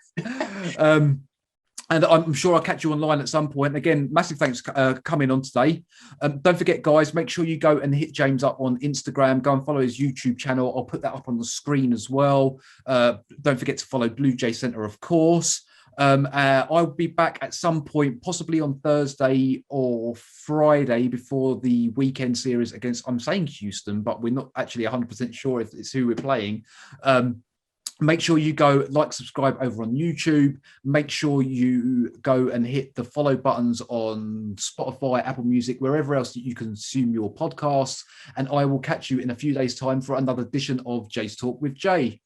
And I'm sure I'll catch you online at some point. Again, massive thanks for coming on today. Don't forget, guys, make sure you go and hit James up on Instagram. Go and follow his YouTube channel. I'll put that up on the screen as well. Don't forget to follow Blue Jay Center, of course. I'll be back at some point, possibly on Thursday or Friday before the weekend series against, I'm saying Houston, but we're not actually 100% sure if it's who we're playing. Make sure you go like, subscribe over on YouTube. Make sure you go and hit the follow buttons on Spotify, Apple Music, wherever else that you consume your podcasts. And I will catch you in a few days' time for another edition of Jay's Talk with Jay.